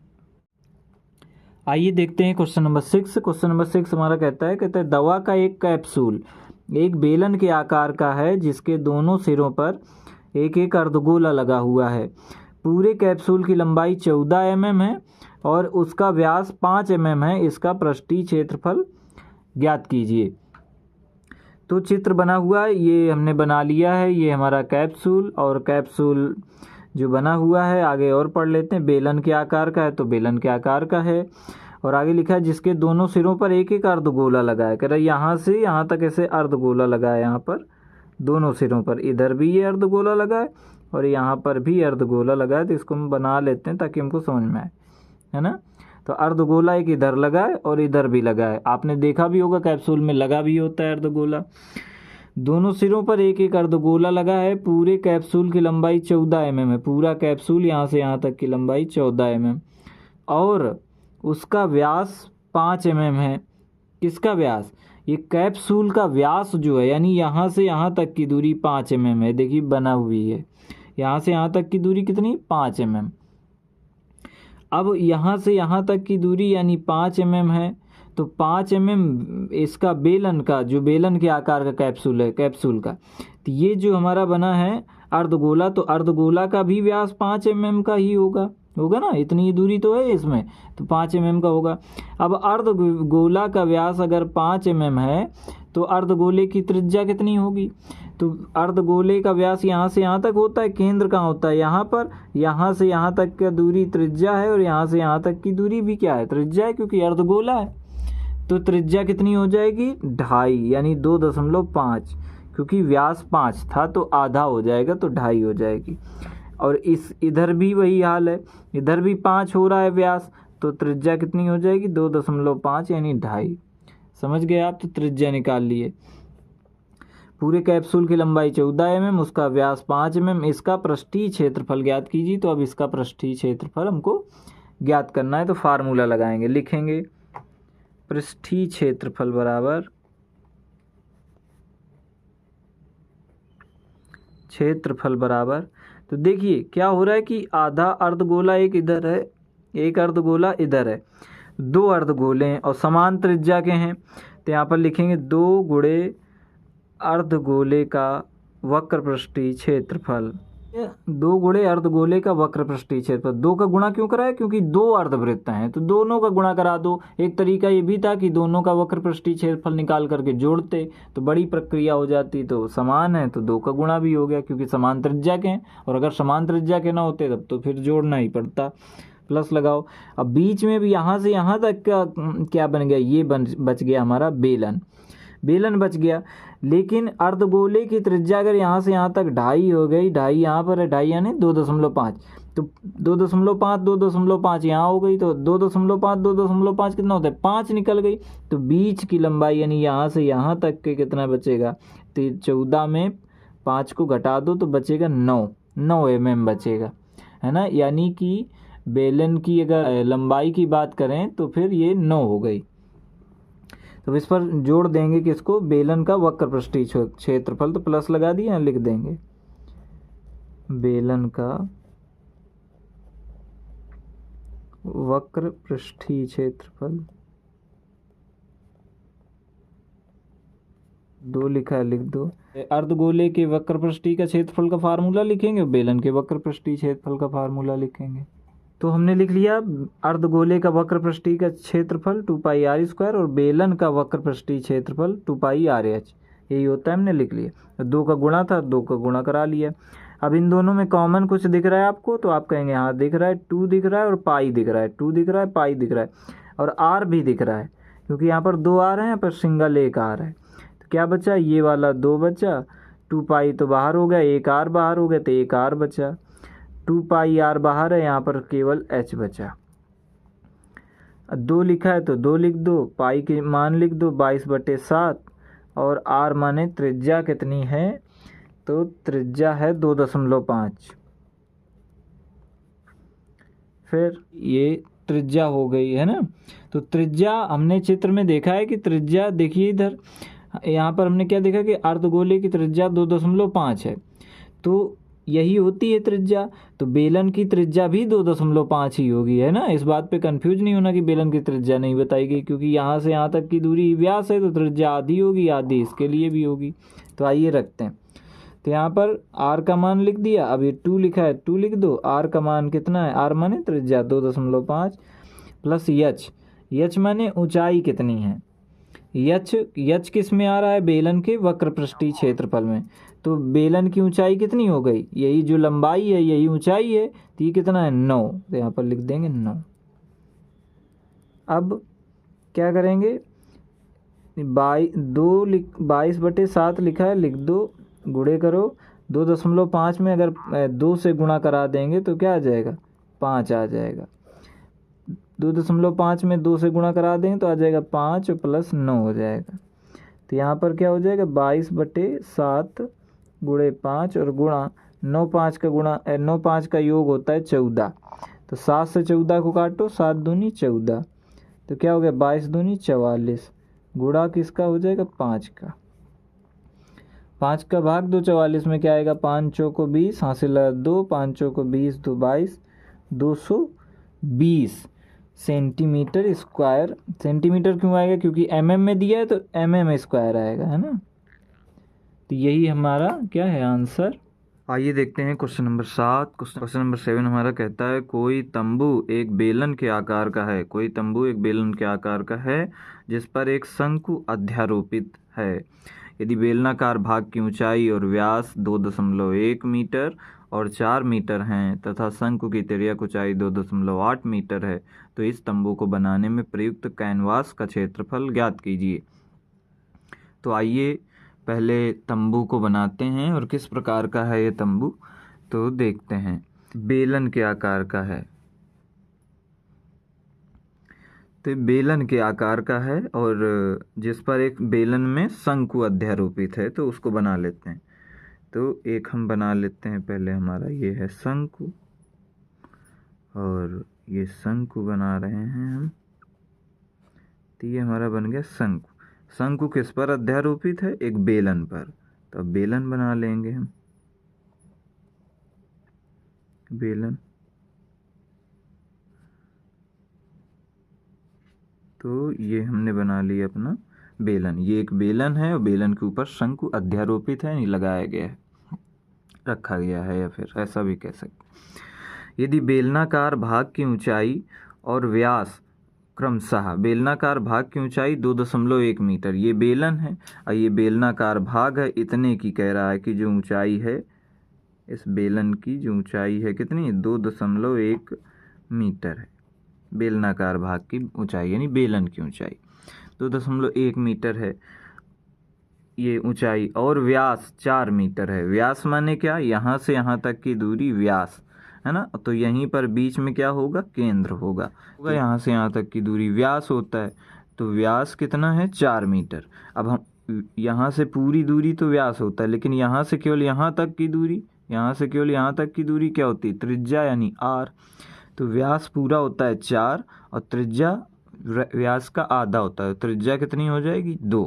आइए देखते हैं क्वेश्चन नंबर 6। क्वेश्चन नंबर 6 हमारा कहता है दवा का एक कैप्सूल एक बेलन के आकार का है, जिसके दोनों सिरों पर एक एक अर्धगोला लगा हुआ है। पूरे कैप्सूल की लंबाई 14 mm है और उसका व्यास 5 mm है। इसका पृष्ठीय क्षेत्रफल ज्ञात कीजिए। तो चित्र बना हुआ है, ये हमने बना लिया है, ये हमारा कैप्सूल, और कैप्सूल जो बना हुआ है आगे और पढ़ लेते हैं। बेलन के आकार का है तो बेलन के आकार का है, और आगे लिखा है जिसके दोनों सिरों पर एक एक अर्धगोला लगा है। कह रहा है यहाँ से यहाँ तक ऐसे अर्धगोला लगा है, यहाँ पर दोनों सिरों पर, इधर भी ये अर्धगोला लगा है और यहाँ पर भी अर्धगोला लगा है। तो इसको हम बना लेते हैं ताकि हमको समझ में आए, है ना। तो अर्धगोला एक इधर लगा है और इधर भी लगा है, आपने देखा भी होगा कैप्सूल में लगा भी होता है अर्धगोला। दोनों सिरों पर एक एक अर्धगोला लगा है। पूरे कैप्सूल की लंबाई 14 mm है। पूरा कैप्सूल यहाँ से यहाँ तक की लंबाई 14 mm, और उसका व्यास 5 mm है। किसका व्यास, ये कैप्सूल का व्यास जो है, यानी यहाँ से यहाँ तक की दूरी 5 mm है। देखिए बना हुई है, यहाँ से यहाँ तक की दूरी कितनी, 5 mm। अब यहाँ से यहाँ तक की दूरी यानी 5 mm है, तो 5 mm इसका बेलन का, जो बेलन के आकार का कैप्सूल है, कैप्सूल का, तो ये जो हमारा बना है अर्धगोला, तो अर्धगोला का भी व्यास 5 mm का ही होगा ना, इतनी दूरी तो है इसमें, तो 5 mm का होगा। अब अर्धगोला का व्यास अगर 5 mm है तो अर्धगोले की त्रिज्या कितनी होगी, तो अर्धगोले का व्यास यहाँ से यहाँ तक होता है, केंद्र कहाँ होता है, यहाँ पर, यहाँ से यहाँ तक का दूरी त्रिज्या है, और यहाँ से यहाँ तक की दूरी भी क्या है, त्रिज्या है, क्योंकि अर्धगोला है। तो त्रिज्या कितनी हो जाएगी, 2.5 यानी 2.5, क्योंकि व्यास 5 था तो आधा हो जाएगा, तो 2.5 हो जाएगी। और इस इधर भी वही हाल है, इधर भी 5 हो रहा है व्यास, तो त्रिज्या कितनी हो जाएगी, 2.5 यानी 2.5। समझ गए आप, तो त्रिज्या निकाल लिए। पूरे कैप्सूल की लंबाई 14 mm, उसका व्यास 5 mm, इसका पृष्ठीय क्षेत्रफल ज्ञात कीजिए। तो अब इसका पृष्ठीय क्षेत्रफल हमको ज्ञात करना है, तो फार्मूला लगाएंगे, लिखेंगे पृष्ठीय क्षेत्रफल बराबर क्षेत्रफल बराबर, तो देखिए क्या हो रहा है कि आधा अर्धगोला एक इधर है, एक अर्धगोला इधर है, दो अर्धगोले हैं और समान त्रिज्या के हैं, तो यहाँ पर लिखेंगे 2 गुणे अर्धगोले का वक्र पृष्ठीय क्षेत्रफल। 2 गुणे अर्धगोले का वक्र पृष्ठीय क्षेत्रफल, 2 का गुणा क्यों करा है? क्योंकि 2 अर्धवृत्त हैं तो दोनों का गुणा करा दो। एक तरीका ये भी था कि दोनों का वक्र पृष्ठीय क्षेत्रफल निकाल करके जोड़ते तो बड़ी प्रक्रिया हो जाती, तो समान है तो 2 का गुणा भी हो गया क्योंकि समान त्रिज्या के हैं, और अगर समान त्रिज्या के ना होते तब तो फिर जोड़ना ही पड़ता। प्लस लगाओ। अब बीच में भी यहाँ से यहाँ तक का क्या बन गया? ये बच गया हमारा बेलन, बेलन बच गया। लेकिन अर्धगोले की त्रिज्या अगर यहाँ से यहाँ तक 2.5 हो गई, 2.5 यहाँ पर है, 2.5 यानी 2.5, तो 2.5 2.5 यहाँ हो गई, तो 2.5 2.5 कितना होता है? 5 निकल गई। तो बीच की लंबाई यानी यहाँ से यहाँ तक के कितना बचेगा? तो 14 में 5 को घटा दो तो बचेगा 9 mm बचेगा, है ना। यानी कि बेलन की अगर लंबाई की बात करें तो फिर ये 9 हो गई। तो इस पर जोड़ देंगे किसको? बेलन का वक्र पृष्ठीय क्षेत्रफल, तो प्लस लगा दिया, लिख देंगे बेलन का वक्र पृष्ठीय क्षेत्रफल। 2 लिखा है, लिख दो। अर्धगोले के वक्र पृष्ठीय का क्षेत्रफल का फार्मूला लिखेंगे, बेलन के वक्र पृष्ठीय क्षेत्रफल का फार्मूला लिखेंगे। तो हमने लिख लिया अर्धगोले का वक्र पृष्ठीय का क्षेत्रफल 2πr² और बेलन का वक्र पृष्ठीय क्षेत्रफल 2πrh, यही होता है, हमने लिख लिया। 2 का गुणा था, 2 का गुणा करा लिया। अब इन दोनों में कॉमन कुछ दिख रहा है आपको, तो आप कहेंगे हाँ दिख रहा है, 2 दिख रहा है और पाई दिख रहा है, 2 दिख रहा है, पाई दिख रहा है, और आर भी दिख रहा है, क्योंकि यहाँ पर 2 आर हैं, यहाँ पर सिंगल 1 आर है। तो क्या बचा? ये वाला 2 बचा, 2π तो बाहर हो गया, 1 आर बाहर हो गया, तो 1 आर बचा, 2πr बाहर है, यहाँ पर केवल h बचा। 2 लिखा है तो 2 लिख दो, पाई के मान लिख दो 22/7, और r माने त्रिज्या कितनी है? तो त्रिज्या है 2.5। फिर ये त्रिज्या हो गई है ना। तो त्रिज्या हमने चित्र में देखा है कि त्रिज्या, देखिए इधर यहाँ पर हमने क्या देखा कि अर्धगोले की त्रिज्या 2.5 है, तो यही होती है त्रिज्या। तो बेलन की त्रिज्या भी 2.5 ही होगी, है ना। इस बात पे कंफ्यूज नहीं होना कि बेलन की त्रिज्या नहीं बताई गई, क्योंकि यहाँ से यहाँ तक की दूरी व्यास है तो त्रिज्या आधी होगी, आधी इसके लिए भी होगी। तो आइए रखते हैं। तो यहाँ पर r का मान लिख दिया, अब ये 2 लिखा है, 2 लिख दो। r का मान कितना है? r माने त्रिज्या 2.5 प्लस h माने ऊंचाई कितनी है? h किस में आ रहा है? बेलन के वक्र पृष्ठीय क्षेत्रफल में। तो बेलन की ऊंचाई कितनी हो गई? यही जो लंबाई है यही ऊंचाई है, तो ये कितना है? 9, तो यहाँ पर लिख देंगे 9। अब क्या करेंगे? 22/7 लिखा है, लिख दो, गुणे करो। 2.5 में अगर 2 से गुणा करा देंगे तो क्या आ जाएगा? 5 आ जाएगा। 2.5 में 2 से गुणा करा देंगे तो आ जाएगा 5 प्लस 9 हो जाएगा। तो यहाँ पर क्या हो जाएगा? 22/7 गुणे 5 और गुणा 9 5 का योग होता है 14। तो 7 से 14 को काटो, 7 दूनी 14, तो क्या हो गया? 22 दूनी 44। गुणा किसका हो जाएगा? 5 का। 5 का भाग दो 44 में क्या आएगा? 5 चौको 20, हासिल 2, 5 चौको 20, 2 22, 220 सेंटीमीटर स्क्वायर। सेंटीमीटर क्यों आएगा? क्योंकि mm में दिया है तो mm स्क्वायर आएगा, है ना। तो यही हमारा क्या है? आंसर। आइए देखते हैं क्वेश्चन नंबर 7। क्वेश्चन नंबर 7 हमारा कहता है कोई तंबू एक बेलन के आकार का है। कोई तंबू एक बेलन के आकार का है जिस पर एक शंकु अध्यारोपित है। यदि बेलनाकार भाग की ऊंचाई और व्यास 2.1 मीटर और 4 मीटर हैं तथा शंकु की तिर्यक ऊंचाई 2.8 मीटर है तो इस तंबू को बनाने में प्रयुक्त कैनवास का क्षेत्रफल ज्ञात कीजिए। तो आइए पहले तंबू को बनाते हैं, और किस प्रकार का है ये तंबू तो देखते हैं। बेलन के आकार का है, तो बेलन के आकार का है और जिस पर एक बेलन में शंकु अध्यारोपित है, तो उसको बना लेते हैं। तो एक हम बना लेते हैं पहले। हमारा ये है शंकु, और ये शंकु बना रहे हैं हम। तो ये हमारा बन गया शंकु। शंकु किस पर अध्यारोपित है? एक बेलन पर। तो अब बेलन बना लेंगे हम। बेलन, तो ये हमने बना लिया अपना बेलन। ये एक बेलन है और बेलन के ऊपर शंकु अध्यारोपित है, नहीं लगाया गया है, रखा गया है, या फिर ऐसा भी कह सकते। यदि बेलनाकार भाग की ऊंचाई और व्यास क्रमशः, बेलनाकार भाग की ऊंचाई 2.1 मीटर, ये बेलन है और ये बेलनाकार भाग है, इतने की कह रहा है कि जो ऊंचाई है इस बेलन की, जो ऊंचाई है कितनी? 2.1 मीटर है। बेलनाकार भाग की ऊंचाई यानी बेलन की ऊंचाई 2.1 मीटर है ये ऊंचाई, और व्यास 4 मीटर है। व्यास माने क्या? यहाँ से यहाँ तक की दूरी व्यास है ना, तो यहीं पर बीच में क्या होगा? केंद्र होगा। यहाँ से यहाँ तक की दूरी व्यास होता है, तो व्यास कितना है? 4 मीटर। अब हम यहाँ से पूरी दूरी तो व्यास होता है, लेकिन यहाँ से केवल यहाँ तक की दूरी, यहाँ से केवल यहाँ तक की दूरी क्या होती है? त्रिज्या यानी आर। तो व्यास पूरा होता है 4 और त्रिज्या व्यास का आधा होता है। त्रिज्या कितनी हो जाएगी? 2।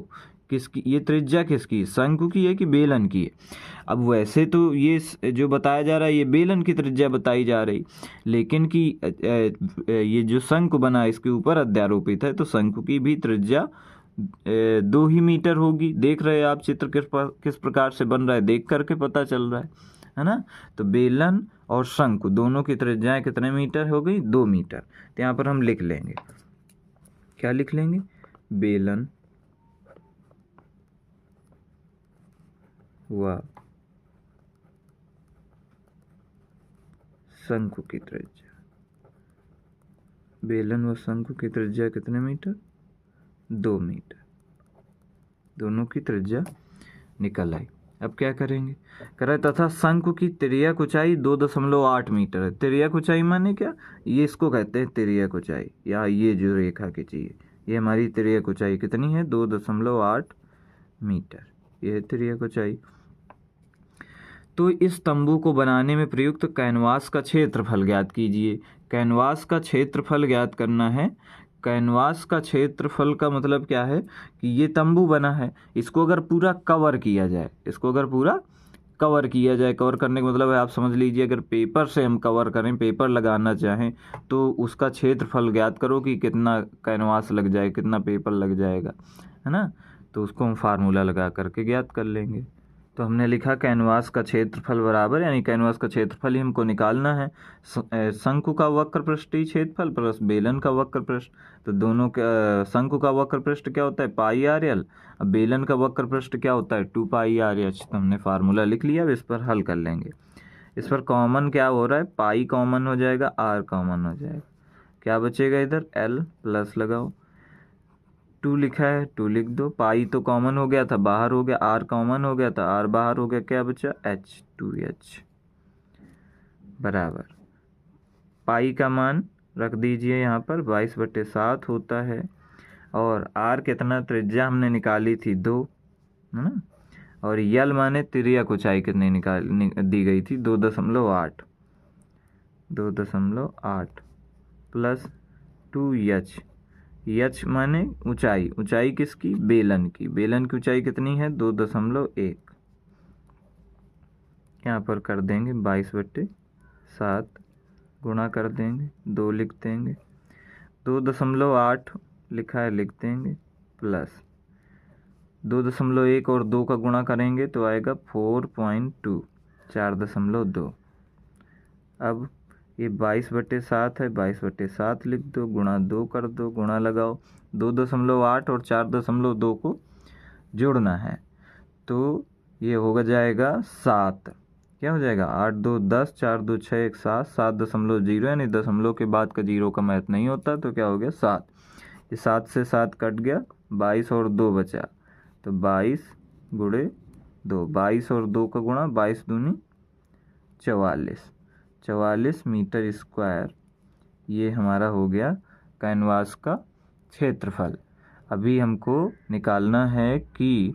किसकी ये त्रिज्या? किसकी? शंकु की है कि बेलन की है? अब वैसे तो ये जो बताया जा रहा है ये बेलन की त्रिज्या बताई जा रही, लेकिन कि ये जो शंकु बना इसके ऊपर अध्यारोपित है, तो शंकु की भी त्रिज्या 2 ही मीटर होगी। देख रहे हैं आप चित्र किस प्रकार से बन रहा है, देख करके पता चल रहा है ना। तो बेलन और शंकु दोनों की त्रिज्याएं कितने मीटर हो गई? 2 मीटर। तो यहाँ पर हम लिख लेंगे, क्या लिख लेंगे? बेलन व शंकु की त्रिज्या, बेलन व शंकु की त्रिज्या कितने मीटर? 2 मीटर। दोनों की त्रिज्या निकल आई। अब क्या करेंगे? करे तथा शंकु की तिर्यक ऊंचाई 2.8 मीटर है। तिर्यक ऊंचाई माने क्या? ये इसको कहते हैं तिर्यक ऊंचाई, या ये जो रेखा खींची है ये हमारी तिर्यक ऊंचाई कितनी है? 2.8 मीटर। ये है तिर्यक ऊंचाई। तो इस तंबू को बनाने में प्रयुक्त कैनवास का क्षेत्रफल ज्ञात कीजिए। कैनवास का क्षेत्रफल ज्ञात करना है। कैनवास का क्षेत्रफल का मतलब क्या है कि ये तंबू बना है, इसको अगर पूरा कवर किया जाए, इसको अगर पूरा कवर किया जाए, कवर करने का मतलब है आप समझ लीजिए अगर पेपर से हम कवर करें, पेपर लगाना चाहें, तो उसका क्षेत्रफल ज्ञात करो कि कितना कैनवास लग जाए, कितना पेपर लग जाएगा, है ना। तो उसको हम फार्मूला लगा करके ज्ञात कर लेंगे। तो हमने लिखा कैनवास का क्षेत्रफल बराबर, यानी कैनवास का क्षेत्रफल ही हमको निकालना है, शंकु का वक्र पृष्ठीय क्षेत्रफल प्लस बेलन का वक्र पृष्ठ। तो दोनों का, शंकु का वक्र पृष्ठ क्या होता है? पाई आर एल। अब बेलन का वक्र पृष्ठ क्या होता है? 2 पाई आर एच। तो हमने फार्मूला लिख लिया, अब इस पर हल कर लेंगे। इस पर कॉमन क्या हो रहा है? पाई कॉमन हो जाएगा, आर कॉमन हो जाएगा, क्या बचेगा इधर? एल प्लस लगाओ, 2 लिखा है 2 लिख दो, पाई तो कॉमन हो गया था, बाहर हो गया, आर कॉमन हो गया था, आर बाहर हो गया, क्या बचा? एच, 2h बराबर पाई का मान रख दीजिए यहाँ पर 22/7 होता है, और आर कितना? त्रिज्या हमने निकाली थी 2, है ना, और यल माने तिर्यक ऊंचाई कितनी दी गई थी? 2.8 प्लस 2h। यच माने ऊंचाई, ऊंचाई किसकी? बेलन की। बेलन की ऊंचाई कितनी है? 2.1। यहाँ पर कर देंगे 22/7, गुणा कर देंगे, 2 लिख देंगे, 2.8 लिखा है लिख देंगे, प्लस 2.1 और 2 का गुणा करेंगे तो आएगा 4.2, 4.2। अब ये 22/7 है, 22/7 लिख दो, गुणा 2 कर दो, गुणा लगाओ, 2.8 और 4.2 को जोड़ना है, तो ये होगा जाएगा 7। क्या हो जाएगा? 8 2 10, 4 2 6 1 7, 7.0, यानी दशमलव के बाद का 0 का मैथ नहीं होता, तो क्या हो गया? 7। ये 7 से 7 कट गया, 22 और 2 बचा, तो 22 गुणे 2, 22 और 2 का गुणा, 22 दूनी 44 मीटर स्क्वायर। ये हमारा हो गया कैनवास का क्षेत्रफल। अभी हमको निकालना है कि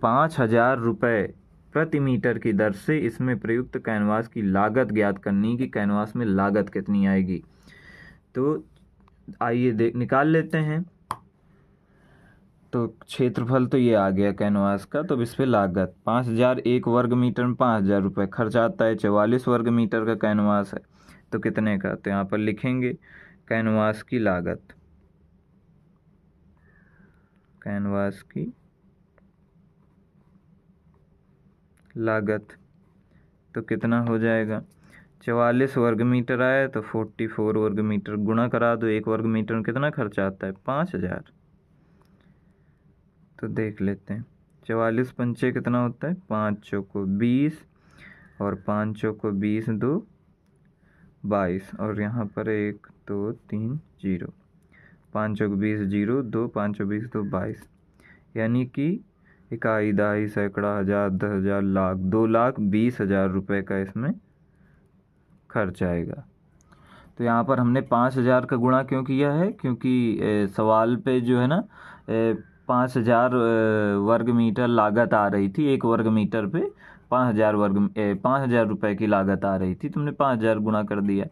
5,000 रुपये प्रति मीटर की दर से इसमें प्रयुक्त कैनवास की लागत ज्ञात करनी, कि कैनवास में लागत कितनी आएगी। तो आइए निकाल लेते हैं। तो क्षेत्रफल तो ये आ गया कैनवास का। तो इस पे लागत 5000, 1 वर्ग मीटर में 5000 रुपये खर्च आता है। 44 वर्ग मीटर का कैनवास है तो कितने का, तो यहाँ पर लिखेंगे कैनवास की लागत, कैनवास की लागत तो कितना हो जाएगा, 44 वर्ग मीटर आया तो 44 वर्ग मीटर गुणा करा दो, 1 वर्ग मीटर में कितना खर्चा आता है 5000। तो देख लेते हैं, 44 पंचे कितना होता है, 5 चौको 20 और 5 चौको 20 2 22 और यहाँ पर 1 2 3 0, 5 चौको 20 0 2 5 चौको 20 2 22, यानी कि इकाई दहाई सैकड़ा हज़ार 10,000 लाख 2,20,000 रुपये का इसमें खर्च आएगा। तो यहाँ पर हमने 5,000 का गुणा क्यों किया है, क्योंकि सवाल पे जो है ना 5,000 वर्ग मीटर लागत आ रही थी, 1 वर्ग मीटर पे 5,000 रुपये की लागत आ रही थी, तुमने 5,000 गुणा कर दिया।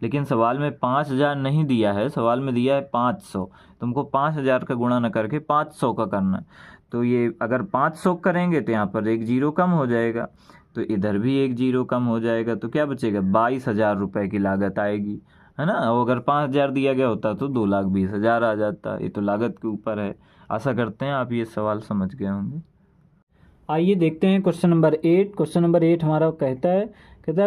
लेकिन सवाल में 5,000 नहीं दिया है, सवाल में दिया है 500, तुमको 5,000 का गुणा न करके 500 का करना। तो ये अगर 500 करेंगे तो यहाँ पर 1 जीरो कम हो जाएगा, तो इधर भी 1 जीरो कम हो जाएगा, तो क्या बचेगा 22,000 रुपये की लागत आएगी, है ना। और अगर 5,000 दिया गया होता तो 2,20,000 आ जाता। ये तो लागत के ऊपर है। आशा करते हैं आप ये सवाल समझ गए होंगे। आइए देखते हैं क्वेश्चन नंबर 8। क्वेश्चन नंबर 8 हमारा कहता है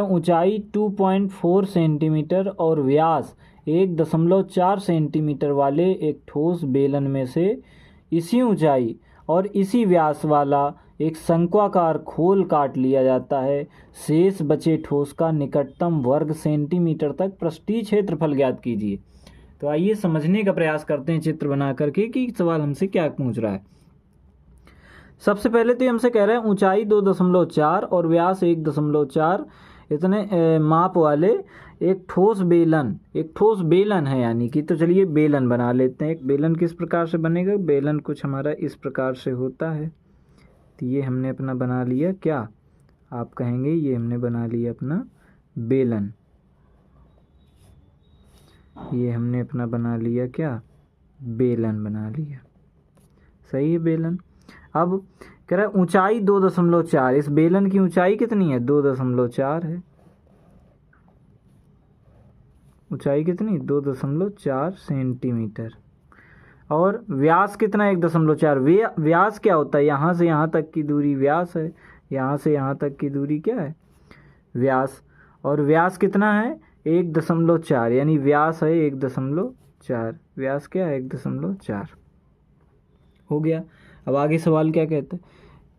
ऊंचाई 2.4 सेंटीमीटर और व्यास 1.4 सेंटीमीटर वाले एक ठोस बेलन में से इसी ऊंचाई और इसी व्यास वाला एक शंक्वाकार खोल काट लिया जाता है। शेष बचे ठोस का निकटतम वर्ग सेंटीमीटर तक पृष्ठीय क्षेत्रफल ज्ञात कीजिए। तो आइए समझने का प्रयास करते हैं चित्र बना करके कि सवाल हमसे क्या पूछ रहा है। सबसे पहले तो हमसे कह रहे हैं ऊंचाई 2.4 और व्यास 1.4 इतने माप वाले एक ठोस बेलन है, यानी कि तो चलिए बेलन बना लेते हैं। एक बेलन किस प्रकार से बनेगा, बेलन कुछ हमारा इस प्रकार से होता है। तो ये हमने अपना बना लिया, क्या आप कहेंगे, ये हमने बना लिया अपना बेलन। ये हमने अपना बना लिया क्या, बेलन बना लिया, सही है बेलन। अब कह रहा है ऊंचाई 2.4, इस बेलन की ऊंचाई कितनी है 2.4 है, ऊंचाई कितनी 2.4 सेंटीमीटर और व्यास कितना 1.4। व्यास क्या होता है, यहाँ से यहाँ तक की दूरी व्यास है, यहाँ से यहाँ तक की दूरी क्या है व्यास, और व्यास कितना है 1.4, यानी व्यास है 1.4, व्यास क्या है 1.4 हो गया। अब आगे सवाल क्या कहता है,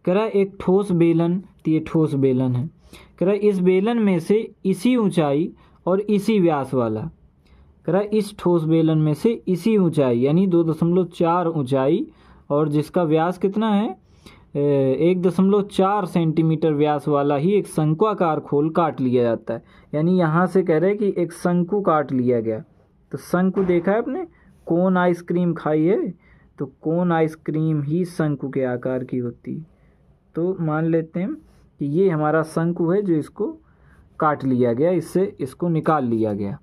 कह रहा है एक ठोस बेलन, तो ये ठोस बेलन है, कह रहा है इस बेलन में से इसी ऊंचाई और इसी व्यास वाला, कह रहा है इस ठोस बेलन में से इसी ऊंचाई यानी 2.4 ऊंचाई और जिसका व्यास कितना है 1.4 सेंटीमीटर व्यास वाला ही एक शंक्वाकार खोल काट लिया जाता है। यानी यहाँ से कह रहे हैं कि एक शंकु काट लिया गया। तो शंकु देखा है आपने, कोन आइसक्रीम खाई है, तो कोन आइसक्रीम ही शंकु के आकार की होती है। तो मान लेते हैं कि ये हमारा शंकु है जो इसको काट लिया गया, इससे इसको निकाल लिया गया,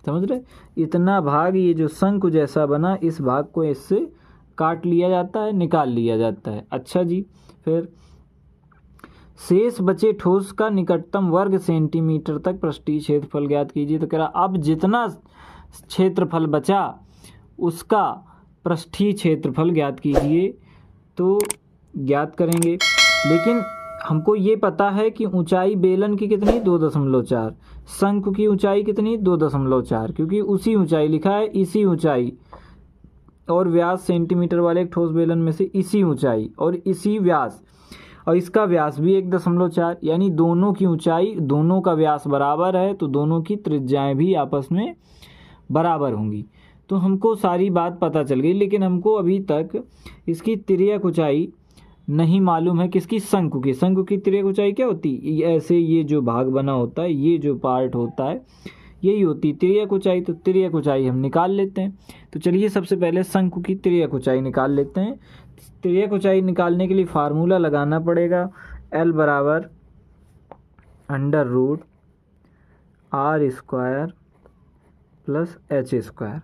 समझ रहे। इतना भाग ये जो शंकु जैसा बना, इस भाग को इससे काट लिया जाता है, निकाल लिया जाता है। अच्छा जी, फिर शेष बचे ठोस का निकटतम वर्ग सेंटीमीटर तक पृष्ठीय क्षेत्रफल ज्ञात कीजिए। तो कह रहा अब जितना क्षेत्रफल बचा उसका पृष्ठीय क्षेत्रफल ज्ञात कीजिए। तो ज्ञात करेंगे, लेकिन हमको ये पता है कि ऊंचाई बेलन की कितनी 2.4, शंकु की ऊंचाई कितनी 2.4, क्योंकि उसी ऊंचाई लिखा है, इसी ऊंचाई और व्यास सेंटीमीटर वाले एक ठोस बेलन में से इसी ऊंचाई और इसी व्यास, और इसका व्यास भी 1.4, यानी दोनों की ऊंचाई दोनों का व्यास बराबर है, तो दोनों की त्रिज्याएं भी आपस में बराबर होंगी। तो हमको सारी बात पता चल गई, लेकिन हमको अभी तक इसकी तिर्यक ऊंचाई नहीं मालूम है, किसकी, शंकु की। शंकु की तिर्यक ऊंचाई क्या होती है, ऐसे ये जो भाग बना होता है, ये जो पार्ट होता है यही होती तिर्यक ऊंचाई। तो तिर्यक ऊंचाई हम निकाल लेते हैं। तो चलिए सबसे पहले शंकु की तिर्यक ऊंचाई निकाल लेते हैं। तिर्यक ऊंचाई निकालने के लिए फार्मूला लगाना पड़ेगा, L बराबर √r² + h²।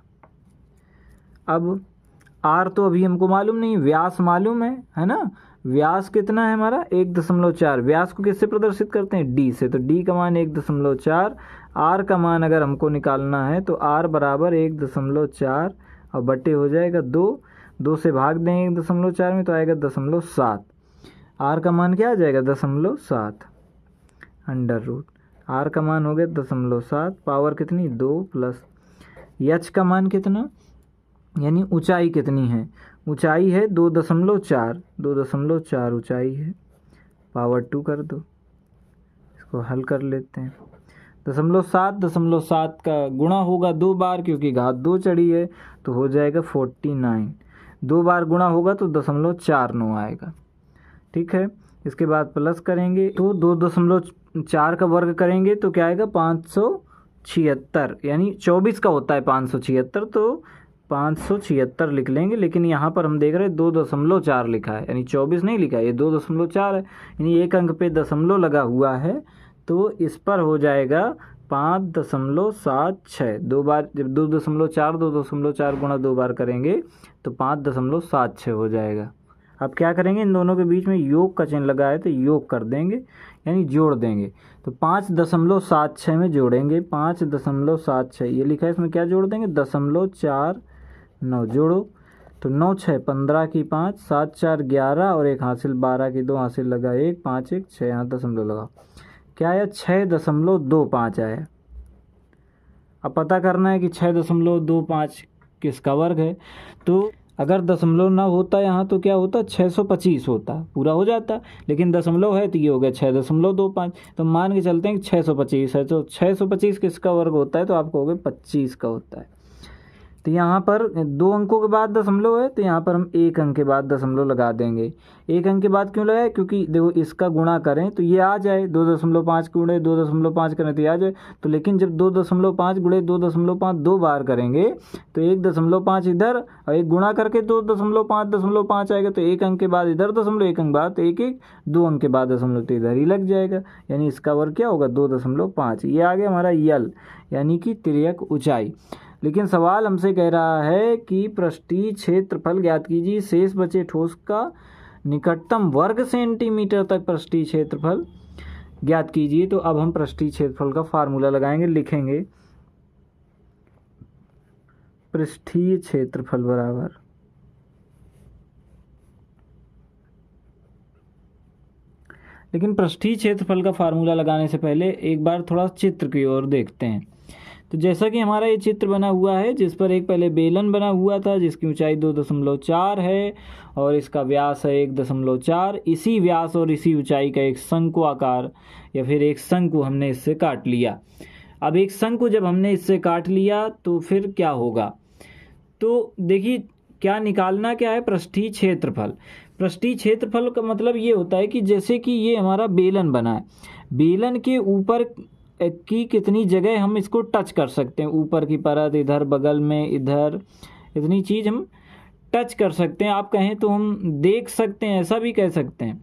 अब आर तो अभी हमको मालूम नहीं, व्यास मालूम है ना। व्यास कितना है हमारा 1.4। व्यास को किससे प्रदर्शित करते हैं, डी से, तो डी का मान 1.4। आर का मान अगर हमको निकालना है तो आर बराबर 1.4 और बटे हो जाएगा 2 से भाग देंगे 1.4 में तो आएगा 0.7। आर का मान क्या आ जाएगा 0.7 अंडर रूट। आर का मान हो गया 0.7, पावर कितनी 2 प्लस एच का मान कितना, यानी ऊंचाई कितनी है, ऊंचाई है 2.4 ऊंचाई है, पावर 2 कर दो। इसको हल कर लेते हैं। 0.7 का गुणा होगा 2 बार क्योंकि घात 2 चढ़ी है तो हो जाएगा 49। 2 बार गुणा होगा तो 0.49 आएगा। ठीक है, इसके बाद प्लस करेंगे तो 2.4 का वर्ग करेंगे तो क्या आएगा 576, यानी 24 का होता है 576 तो 576 लिख लेंगे। लेकिन यहाँ पर हम देख रहे हैं 2.4 लिखा है, यानी 24 नहीं लिखा है, ये 2.4 है, यानी एक अंक पे दशमलव लगा हुआ है तो इस पर हो जाएगा 5.76। 2 बार जब 2.4 गुणा 2 बार करेंगे तो 5.76 हो जाएगा। अब क्या करेंगे, इन दोनों के बीच में योग का चिन्ह लगा है तो योग कर देंगे, यानी जोड़ देंगे। तो 5.76 में जोड़ेंगे, 5.76 ये लिखा है, इसमें क्या जोड़ देंगे 0.49 जोड़ो तो 9 6 15 की 5, 7 4 11 और 1 हासिल 12 की 2 हासिल लगा 1, 5 1 6, यहाँ दशमलव लगा, क्या आया 6.25 आया। अब पता करना है कि 6.25 किसका वर्ग है, तो अगर दशमलव ना होता यहाँ तो क्या होता 625 होता, पूरा हो जाता, लेकिन दशमलव है तो ये हो गया 6.25। तो मान के चलते हैं कि 625 है, तो 625 किसका वर्ग होता है तो आपको हो गया 25 का होता है। तो यहाँ पर 2 अंकों के बाद दशमलव है तो यहाँ पर हम 1 अंक के बाद दशमलव लगा देंगे। 1 अंक के बाद क्यों लगाए, क्योंकि देखो इसका गुणा करें तो ये आ जाए, 2.5 गुणे 2.5 करें तो ये आ जाए। तो लेकिन जब 2.5 गुणे 2.5 2 बार करेंगे तो 1.5 इधर और एक गुणा करके 2.5 आएगा, तो 1 अंक के बाद इधर दशमलव, 1 अंक बाद तो 1 1, 2 अंक के बाद दशमलव तो इधर ही लग जाएगा, यानी इसका वर्ग क्या होगा 2.5। ये आ गया हमारा यल, यानी कि तिर्यक ऊंचाई। लेकिन सवाल हमसे कह रहा है कि पृष्ठीय क्षेत्रफल ज्ञात कीजिए, शेष बचे ठोस का निकटतम वर्ग सेंटीमीटर तक पृष्ठीय क्षेत्रफल ज्ञात कीजिए। तो अब हम पृष्ठीय क्षेत्रफल का फार्मूला लगाएंगे, लिखेंगे पृष्ठीय क्षेत्रफल बराबर लेकिन पृष्ठीय क्षेत्रफल का फार्मूला लगाने से पहले एक बार थोड़ा चित्र की ओर देखते हैं। तो जैसा कि हमारा ये चित्र बना हुआ है जिस पर एक पहले बेलन बना हुआ था जिसकी ऊंचाई 2.4 है और इसका व्यास है 1.4। इसी व्यास और इसी ऊंचाई का एक शंकु आकार या फिर एक शंकु हमने इससे काट लिया। अब एक शंकु जब हमने इससे काट लिया तो फिर क्या होगा, तो देखिए क्या निकालना क्या है, पृष्ठीय क्षेत्रफल। पृष्ठीय क्षेत्रफल का मतलब ये होता है कि जैसे कि ये हमारा बेलन बना है, बेलन के ऊपर की कितनी जगह हम इसको टच कर सकते हैं, ऊपर की परत, इधर बगल में, इधर इतनी चीज़ हम टच कर सकते हैं। आप कहें तो हम देख सकते हैं, ऐसा भी कह सकते हैं।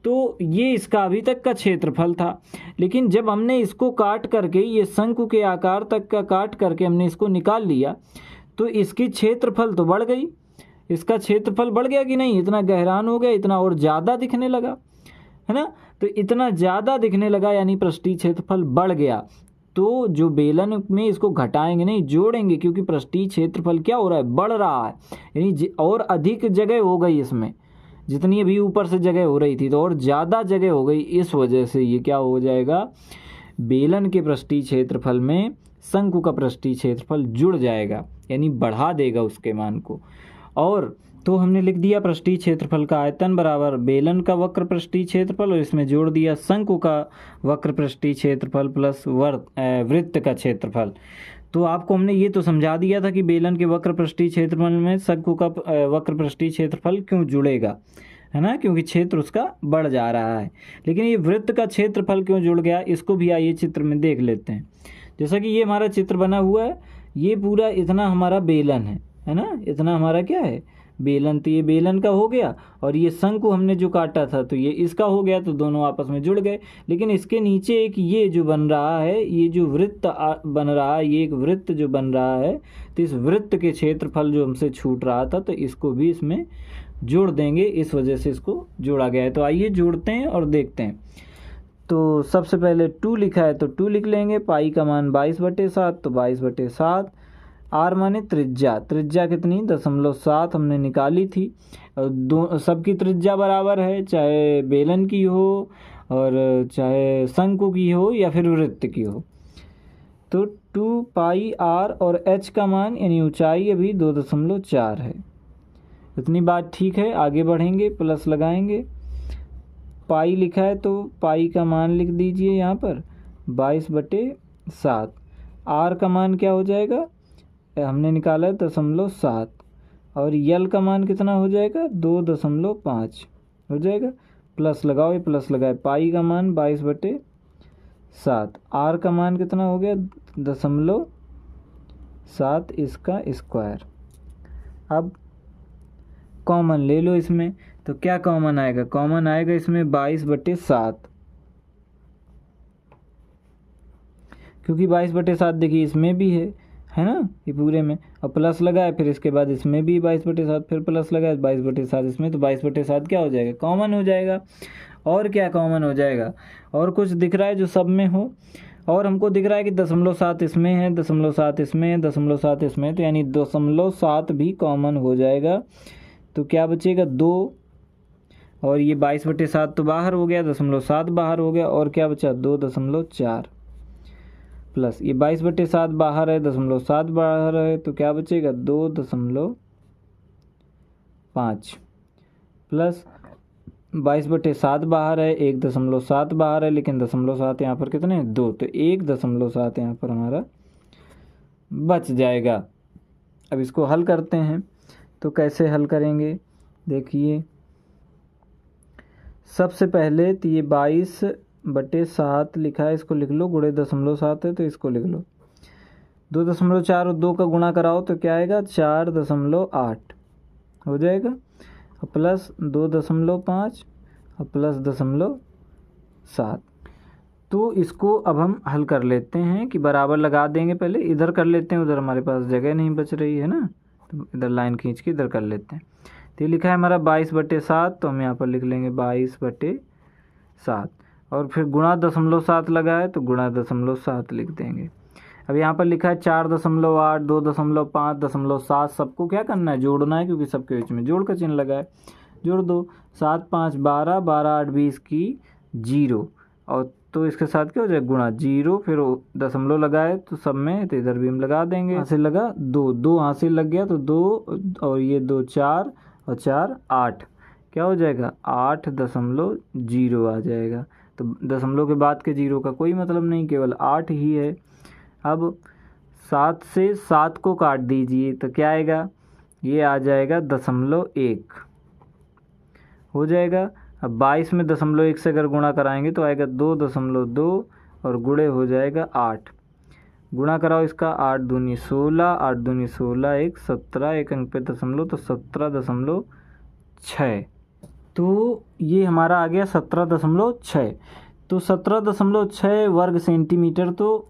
तो ये इसका अभी तक का क्षेत्रफल था। लेकिन जब हमने इसको काट करके ये शंकु के आकार तक का काट करके हमने इसको निकाल लिया तो इसकी क्षेत्रफल तो बढ़ गई, इसका क्षेत्रफल बढ़ गया कि नहीं, इतना गहरान हो गया, इतना और ज़्यादा दिखने लगा, है ना। तो इतना ज़्यादा दिखने लगा यानी पृष्ठीय क्षेत्रफल बढ़ गया। तो जो बेलन में इसको घटाएंगे नहीं, जोड़ेंगे, क्योंकि पृष्ठीय क्षेत्रफल क्या हो रहा है, बढ़ रहा है, यानी और अधिक जगह हो गई इसमें, जितनी अभी ऊपर से जगह हो रही थी तो और ज़्यादा जगह हो गई। इस वजह से ये क्या हो जाएगा, बेलन के पृष्ठीय क्षेत्रफल में शंकु का पृष्ठीय क्षेत्रफल जुड़ जाएगा, यानी बढ़ा देगा उसके मान को। और तो हमने लिख दिया पृष्ठीय क्षेत्रफल का आयतन बराबर बेलन का वक्र पृष्ठीय क्षेत्रफल और इसमें जोड़ दिया शंकु का वक्र पृष्ठीय क्षेत्रफल प्लस वृत्त का क्षेत्रफल। तो आपको हमने ये तो समझा दिया था कि बेलन के वक्र पृष्ठीय क्षेत्रफल में शंकु का वक्र पृष्ठीय क्षेत्रफल क्यों जुड़ेगा, है ना, क्योंकि क्षेत्र उसका बढ़ जा रहा है। लेकिन ये वृत्त का क्षेत्रफल क्यों जुड़ गया, इसको भी आइए चित्र में देख लेते हैं। जैसा कि ये हमारा चित्र बना हुआ है, ये पूरा इतना हमारा बेलन है ना, इतना हमारा क्या है बेलन, तो ये बेलन का हो गया, और ये शंकु हमने जो काटा था तो ये इसका हो गया, तो दोनों आपस में जुड़ गए। लेकिन इसके नीचे एक ये जो बन रहा है, ये जो वृत्त बन रहा है, ये एक वृत्त जो बन रहा है, तो इस वृत्त के क्षेत्रफल जो हमसे छूट रहा था तो इसको भी इसमें जोड़ देंगे, इस वजह से इसको जोड़ा गया है। तो आइए जोड़ते हैं और देखते हैं। तो सबसे पहले 2 लिखा है तो 2 लिख लेंगे, पाई का मान 22/7 तो 22/7, आर माने त्रिज्या, त्रिज्या कितनी 0.7 हमने निकाली थी, और दो सबकी त्रिज्या बराबर है, चाहे बेलन की हो और चाहे शंकु की हो या फिर वृत्त की हो। तो 2 पाई आर और एच का मान यानी ऊंचाई अभी 2.4 है। इतनी बात ठीक है, आगे बढ़ेंगे, प्लस लगाएंगे। पाई लिखा है तो पाई का मान लिख दीजिए यहाँ पर 22/7। आर का मान क्या हो जाएगा, हमने निकाला है 0.7, और यल का मान कितना हो जाएगा 2.5 हो जाएगा। प्लस लगाओ, ये प्लस लगाए, पाई का मान 22/7, आर का मान कितना हो गया 0.7, इसका स्क्वायर। अब कॉमन ले लो इसमें, तो क्या कॉमन आएगा, कॉमन आएगा इसमें 22/7, क्योंकि 22/7 देखिए इसमें भी है ना, ये पूरे में, और प्लस लगाए, फिर इसके बाद इसमें भी 22/7, फिर प्लस लगाए 22/7 इसमें, तो 22/7 क्या हो जाएगा, कॉमन हो जाएगा। और क्या कॉमन हो जाएगा, और कुछ दिख रहा है जो सब में हो, और हमको दिख रहा है कि 0.7 इसमें है, 0.7 इसमें है, 0.7 इसमें, तो यानी 2.7 भी कॉमन हो जाएगा। तो क्या बचेगा 2, और ये 22/7 तो बाहर हो गया, 0.7 बाहर हो गया, और क्या बचा 2.4, प्लस ये 22/7 बाहर है, 0.7 बाहर है, तो क्या बचेगा 2.5, प्लस 22/7 बाहर है, 1.7 बाहर है, लेकिन 0.7 यहाँ पर कितने 2, तो 1.7 यहाँ पर हमारा बच जाएगा। अब इसको हल करते हैं, तो कैसे हल करेंगे देखिए। सबसे पहले तो ये 22/7 लिखा है, इसको लिख लो, गुणे 0.7 है तो इसको लिख लो, 2.4 और 2 का गुणा कराओ तो क्या आएगा 4.8 हो जाएगा, और प्लस 2.5 और प्लस 0.7। तो इसको अब हम हल कर लेते हैं कि बराबर लगा देंगे, पहले इधर कर लेते हैं, उधर हमारे पास जगह नहीं बच रही है ना, तो इधर लाइन खींच के इधर कर लेते हैं। तो ये लिखा है हमारा 22/7, तो हम यहाँ पर लिख लेंगे 22/7, और फिर गुणा 0.7 लगा है तो गुणा 0.7 लिख देंगे। अब यहाँ पर लिखा है 4.8, 2.5, 0.7, सबको क्या करना है जोड़ना है, क्योंकि सबके बीच में जोड़ का चिन्ह लगा है, जोड़ दो, 7 5 12, 12 8 20 की 0, और तो इसके साथ क्या हो जाएगा गुणा 0, फिर दशमलव लगाए तो सब में, तो इधर भी हम लगा देंगे, यहाँ से लगा 2, 2 यहाँ से लग गया तो 2, और ये 2 4 और 4 8, क्या हो जाएगा 8.0 आ जाएगा। तो दशमलव के बाद के 0 का कोई मतलब नहीं, केवल 8 ही है। अब 7 से 7 को काट दीजिए तो क्या आएगा, ये आ जाएगा 0.1 हो जाएगा। अब 22 में 0.1 से अगर गुणा कराएंगे तो आएगा 2.2, और गुणे हो जाएगा 8, गुणा कराओ इसका, 8 दूनी 16, 8 दूनी 16, 1 17, एक अंक पे दशमलव, तो 17.6, तो ये हमारा आ गया 17.6। तो 17.6 वर्ग सेंटीमीटर तो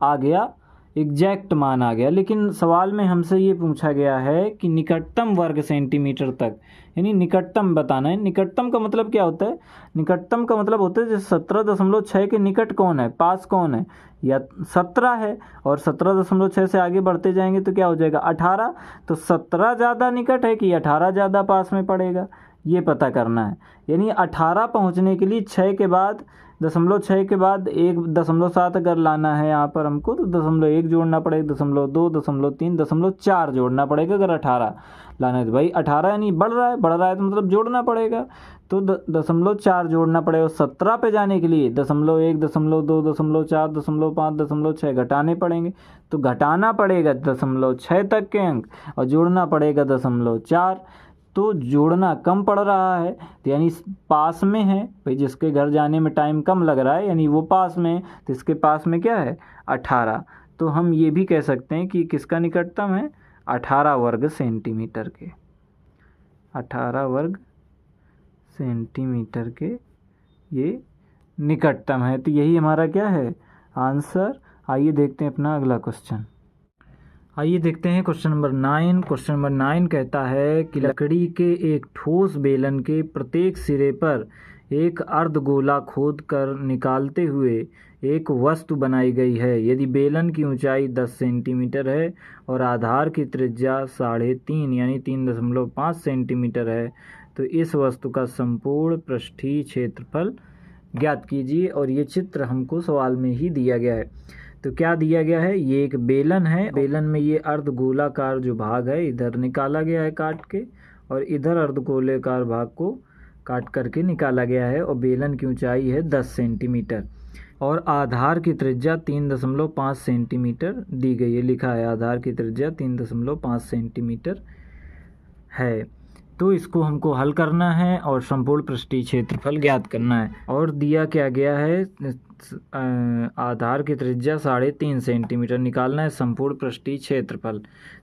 आ गया, एग्जैक्ट मान आ गया। लेकिन सवाल में हमसे ये पूछा गया है कि निकटतम वर्ग सेंटीमीटर तक, यानी निकटतम बताना है। निकटतम का मतलब क्या होता है, निकटतम का मतलब होता है जैसे 17.6 के निकट कौन है, पास कौन है, या 17 है, और 17.6 से आगे बढ़ते जाएंगे तो क्या हो जाएगा 18, तो 17 ज़्यादा निकट है कि 18 ज़्यादा पास में पड़ेगा, ये पता करना है। यानी 18 पहुंचने के लिए 6 के बाद 0.6 के बाद 1.7 अगर लाना है यहाँ पर हमको, तो 0.1 जोड़ना पड़ेगा, 0.2, 0.3, 0.4 जोड़ना पड़ेगा अगर 18 लाना है। तो भाई 18 यानी बढ़ रहा है तो मतलब जोड़ना पड़ेगा, तो 0.4 जोड़ना पड़ेगा। 17 पे जाने के लिए 0.1, 0.2, 0.4, 0.5, 0.6 घटाने पड़ेंगे, तो घटाना पड़ेगा 0.6 तक के अंक और जोड़ना पड़ेगा 0.4। तो जोड़ना कम पड़ रहा है, तो यानी पास में है भाई, जिसके घर जाने में टाइम कम लग रहा है यानी वो पास में है, तो इसके पास में क्या है 18। तो हम ये भी कह सकते हैं कि किसका निकटतम है 18 वर्ग सेंटीमीटर के। 18 वर्ग सेंटीमीटर के ये निकटतम है। तो यही हमारा क्या है आंसर। आइए देखते हैं अपना अगला क्वेश्चन। आइए देखते हैं क्वेश्चन नंबर 9। क्वेश्चन नंबर 9 कहता है कि लकड़ी के एक ठोस बेलन के प्रत्येक सिरे पर एक अर्धगोला खोद कर निकालते हुए एक वस्तु बनाई गई है। यदि बेलन की ऊंचाई 10 सेंटीमीटर है और आधार की त्रिज्या 3.5 यानी 3.5 सेंटीमीटर है तो इस वस्तु का संपूर्ण पृष्ठीय क्षेत्रफल ज्ञात कीजिए। और ये चित्र हमको सवाल में ही दिया गया है। तो क्या दिया गया है, ये एक बेलन है। बेलन में ये अर्धगोलाकार जो भाग है इधर निकाला गया है काट के, और इधर अर्धगोलाकार भाग को काट करके निकाला गया है। और बेलन की ऊंचाई है 10 सेंटीमीटर और आधार की त्रिज्या 3.5 सेंटीमीटर दी गई है। लिखा है आधार की त्रिज्या 3.5 सेंटीमीटर है। तो इसको हमको हल करना है और संपूर्ण पृष्ठीय क्षेत्रफल ज्ञात करना है। और दिया क्या गया है, आधार की त्रिज्या 3.5 सेंटीमीटर, निकालना है संपूर्ण पृष्ठीय क्षेत्रफल।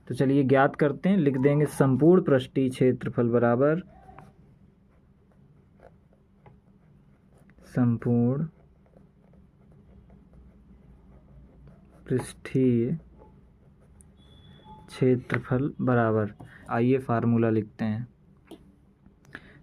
तो चलिए ज्ञात करते हैं। लिख देंगे संपूर्ण पृष्ठीय क्षेत्रफल बराबर संपूर्ण पृष्ठीय क्षेत्रफल बराबर, आइए फार्मूला लिखते हैं।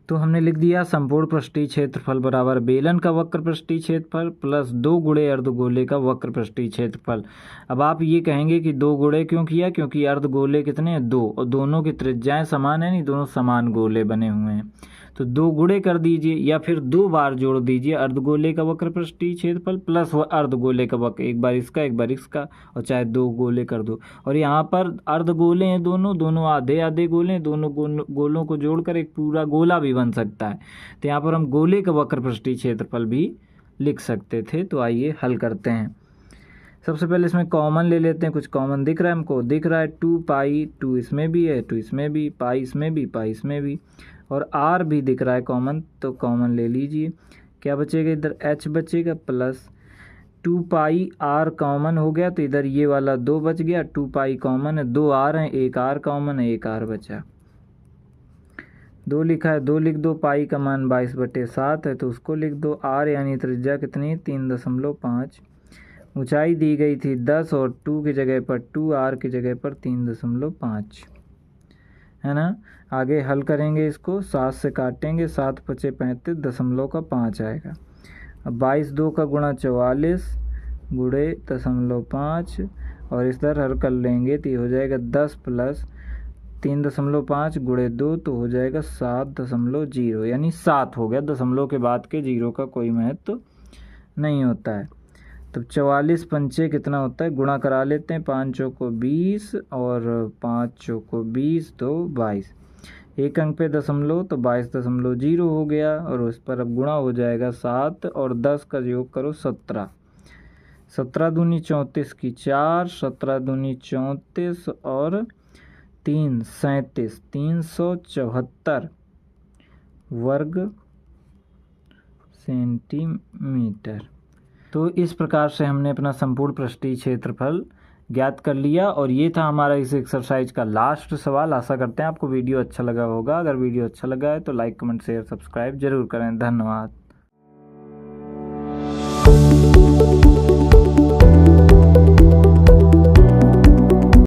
तो हमने लिख दिया संपूर्ण पृष्ठीय क्षेत्रफल बराबर बेलन का वक्र पृष्ठीय क्षेत्रफल प्लस 2 गुणे अर्धगोले का वक्र पृष्ठीय क्षेत्रफल। अब आप ये कहेंगे कि 2 गुणे क्यों किया, क्योंकि अर्धगोले कितने हैं 2 और दोनों की त्रिज्याएं समान है, नहीं दोनों समान गोले बने हुए हैं। तो 2 गुणे कर दीजिए या फिर 2 बार जोड़ दीजिए अर्धगोले का वक्र पृष्ठीय क्षेत्रफल प्लस अर्धगोले का वक्र, एक बार इसका और चाहे 2 गोले कर दो। और यहाँ पर अर्धगोले हैं दोनों आधे आधे गोले हैं, दोनों गोलों को जोड़कर एक पूरा गोला भी बन सकता है। तो यहाँ पर हम गोले का वक्र पृष्ठीय क्षेत्रफल भी लिख सकते थे। तो आइए हल करते हैं। सबसे पहले इसमें कॉमन ले लेते हैं। कुछ कॉमन दिख रहा है हमको, दिख रहा है 2 पाई, 2 इसमें भी है, 2 इसमें भी, पाई इसमें भी, पाई इसमें भी, और आर भी दिख रहा है कॉमन, तो कॉमन ले लीजिए। क्या बचेगा, इधर एच बचेगा प्लस 2 पाई आर कॉमन हो गया तो इधर ये वाला 2 बच गया। 2 पाई कॉमन है, 2 आर है, 1 आर कॉमन है, 1 आर बचा। 2 लिखा है, 2 लिख दो। पाई का मान 22/7 है तो उसको लिख दो। आर यानी त्रिज्या कितनी 3.5। ऊंचाई दी गई थी 10 और 2 की जगह पर 2, आर की जगह पर 3.5 है ना। आगे हल करेंगे इसको, 7 से काटेंगे, 7 × 5 = 35.5 आएगा। अब 22 2 का गुणा 44 गुणे 0.5 और इधर हल कर लेंगे तो ये हो जाएगा 10 + 3.5 गुणे 2 तो हो जाएगा 7.0 यानी 7 हो गया। दशमलव के बाद के 0 का कोई महत्व नहीं होता है। तो 44 पंचे कितना होता है, गुणा करा लेते हैं। 5 चौको 20 और 5 चौको 20 तो 22। एक अंक पे दशमलव तो 22.0 हो गया और उस पर अब गुणा हो जाएगा 7 और 10 का योग करो 17। 17 दूनी 34 की 4, 17 दूनी 34 और 3 37, 374 वर्ग सेंटीमीटर। तो इस प्रकार से हमने अपना संपूर्ण पृष्ठीय क्षेत्रफल ज्ञात कर लिया और ये था हमारा इस एक्सरसाइज का लास्ट सवाल। आशा करते हैं आपको वीडियो अच्छा लगा होगा। अगर वीडियो अच्छा लगा है तो लाइक, कमेंट, शेयर, सब्सक्राइब जरूर करें। धन्यवाद।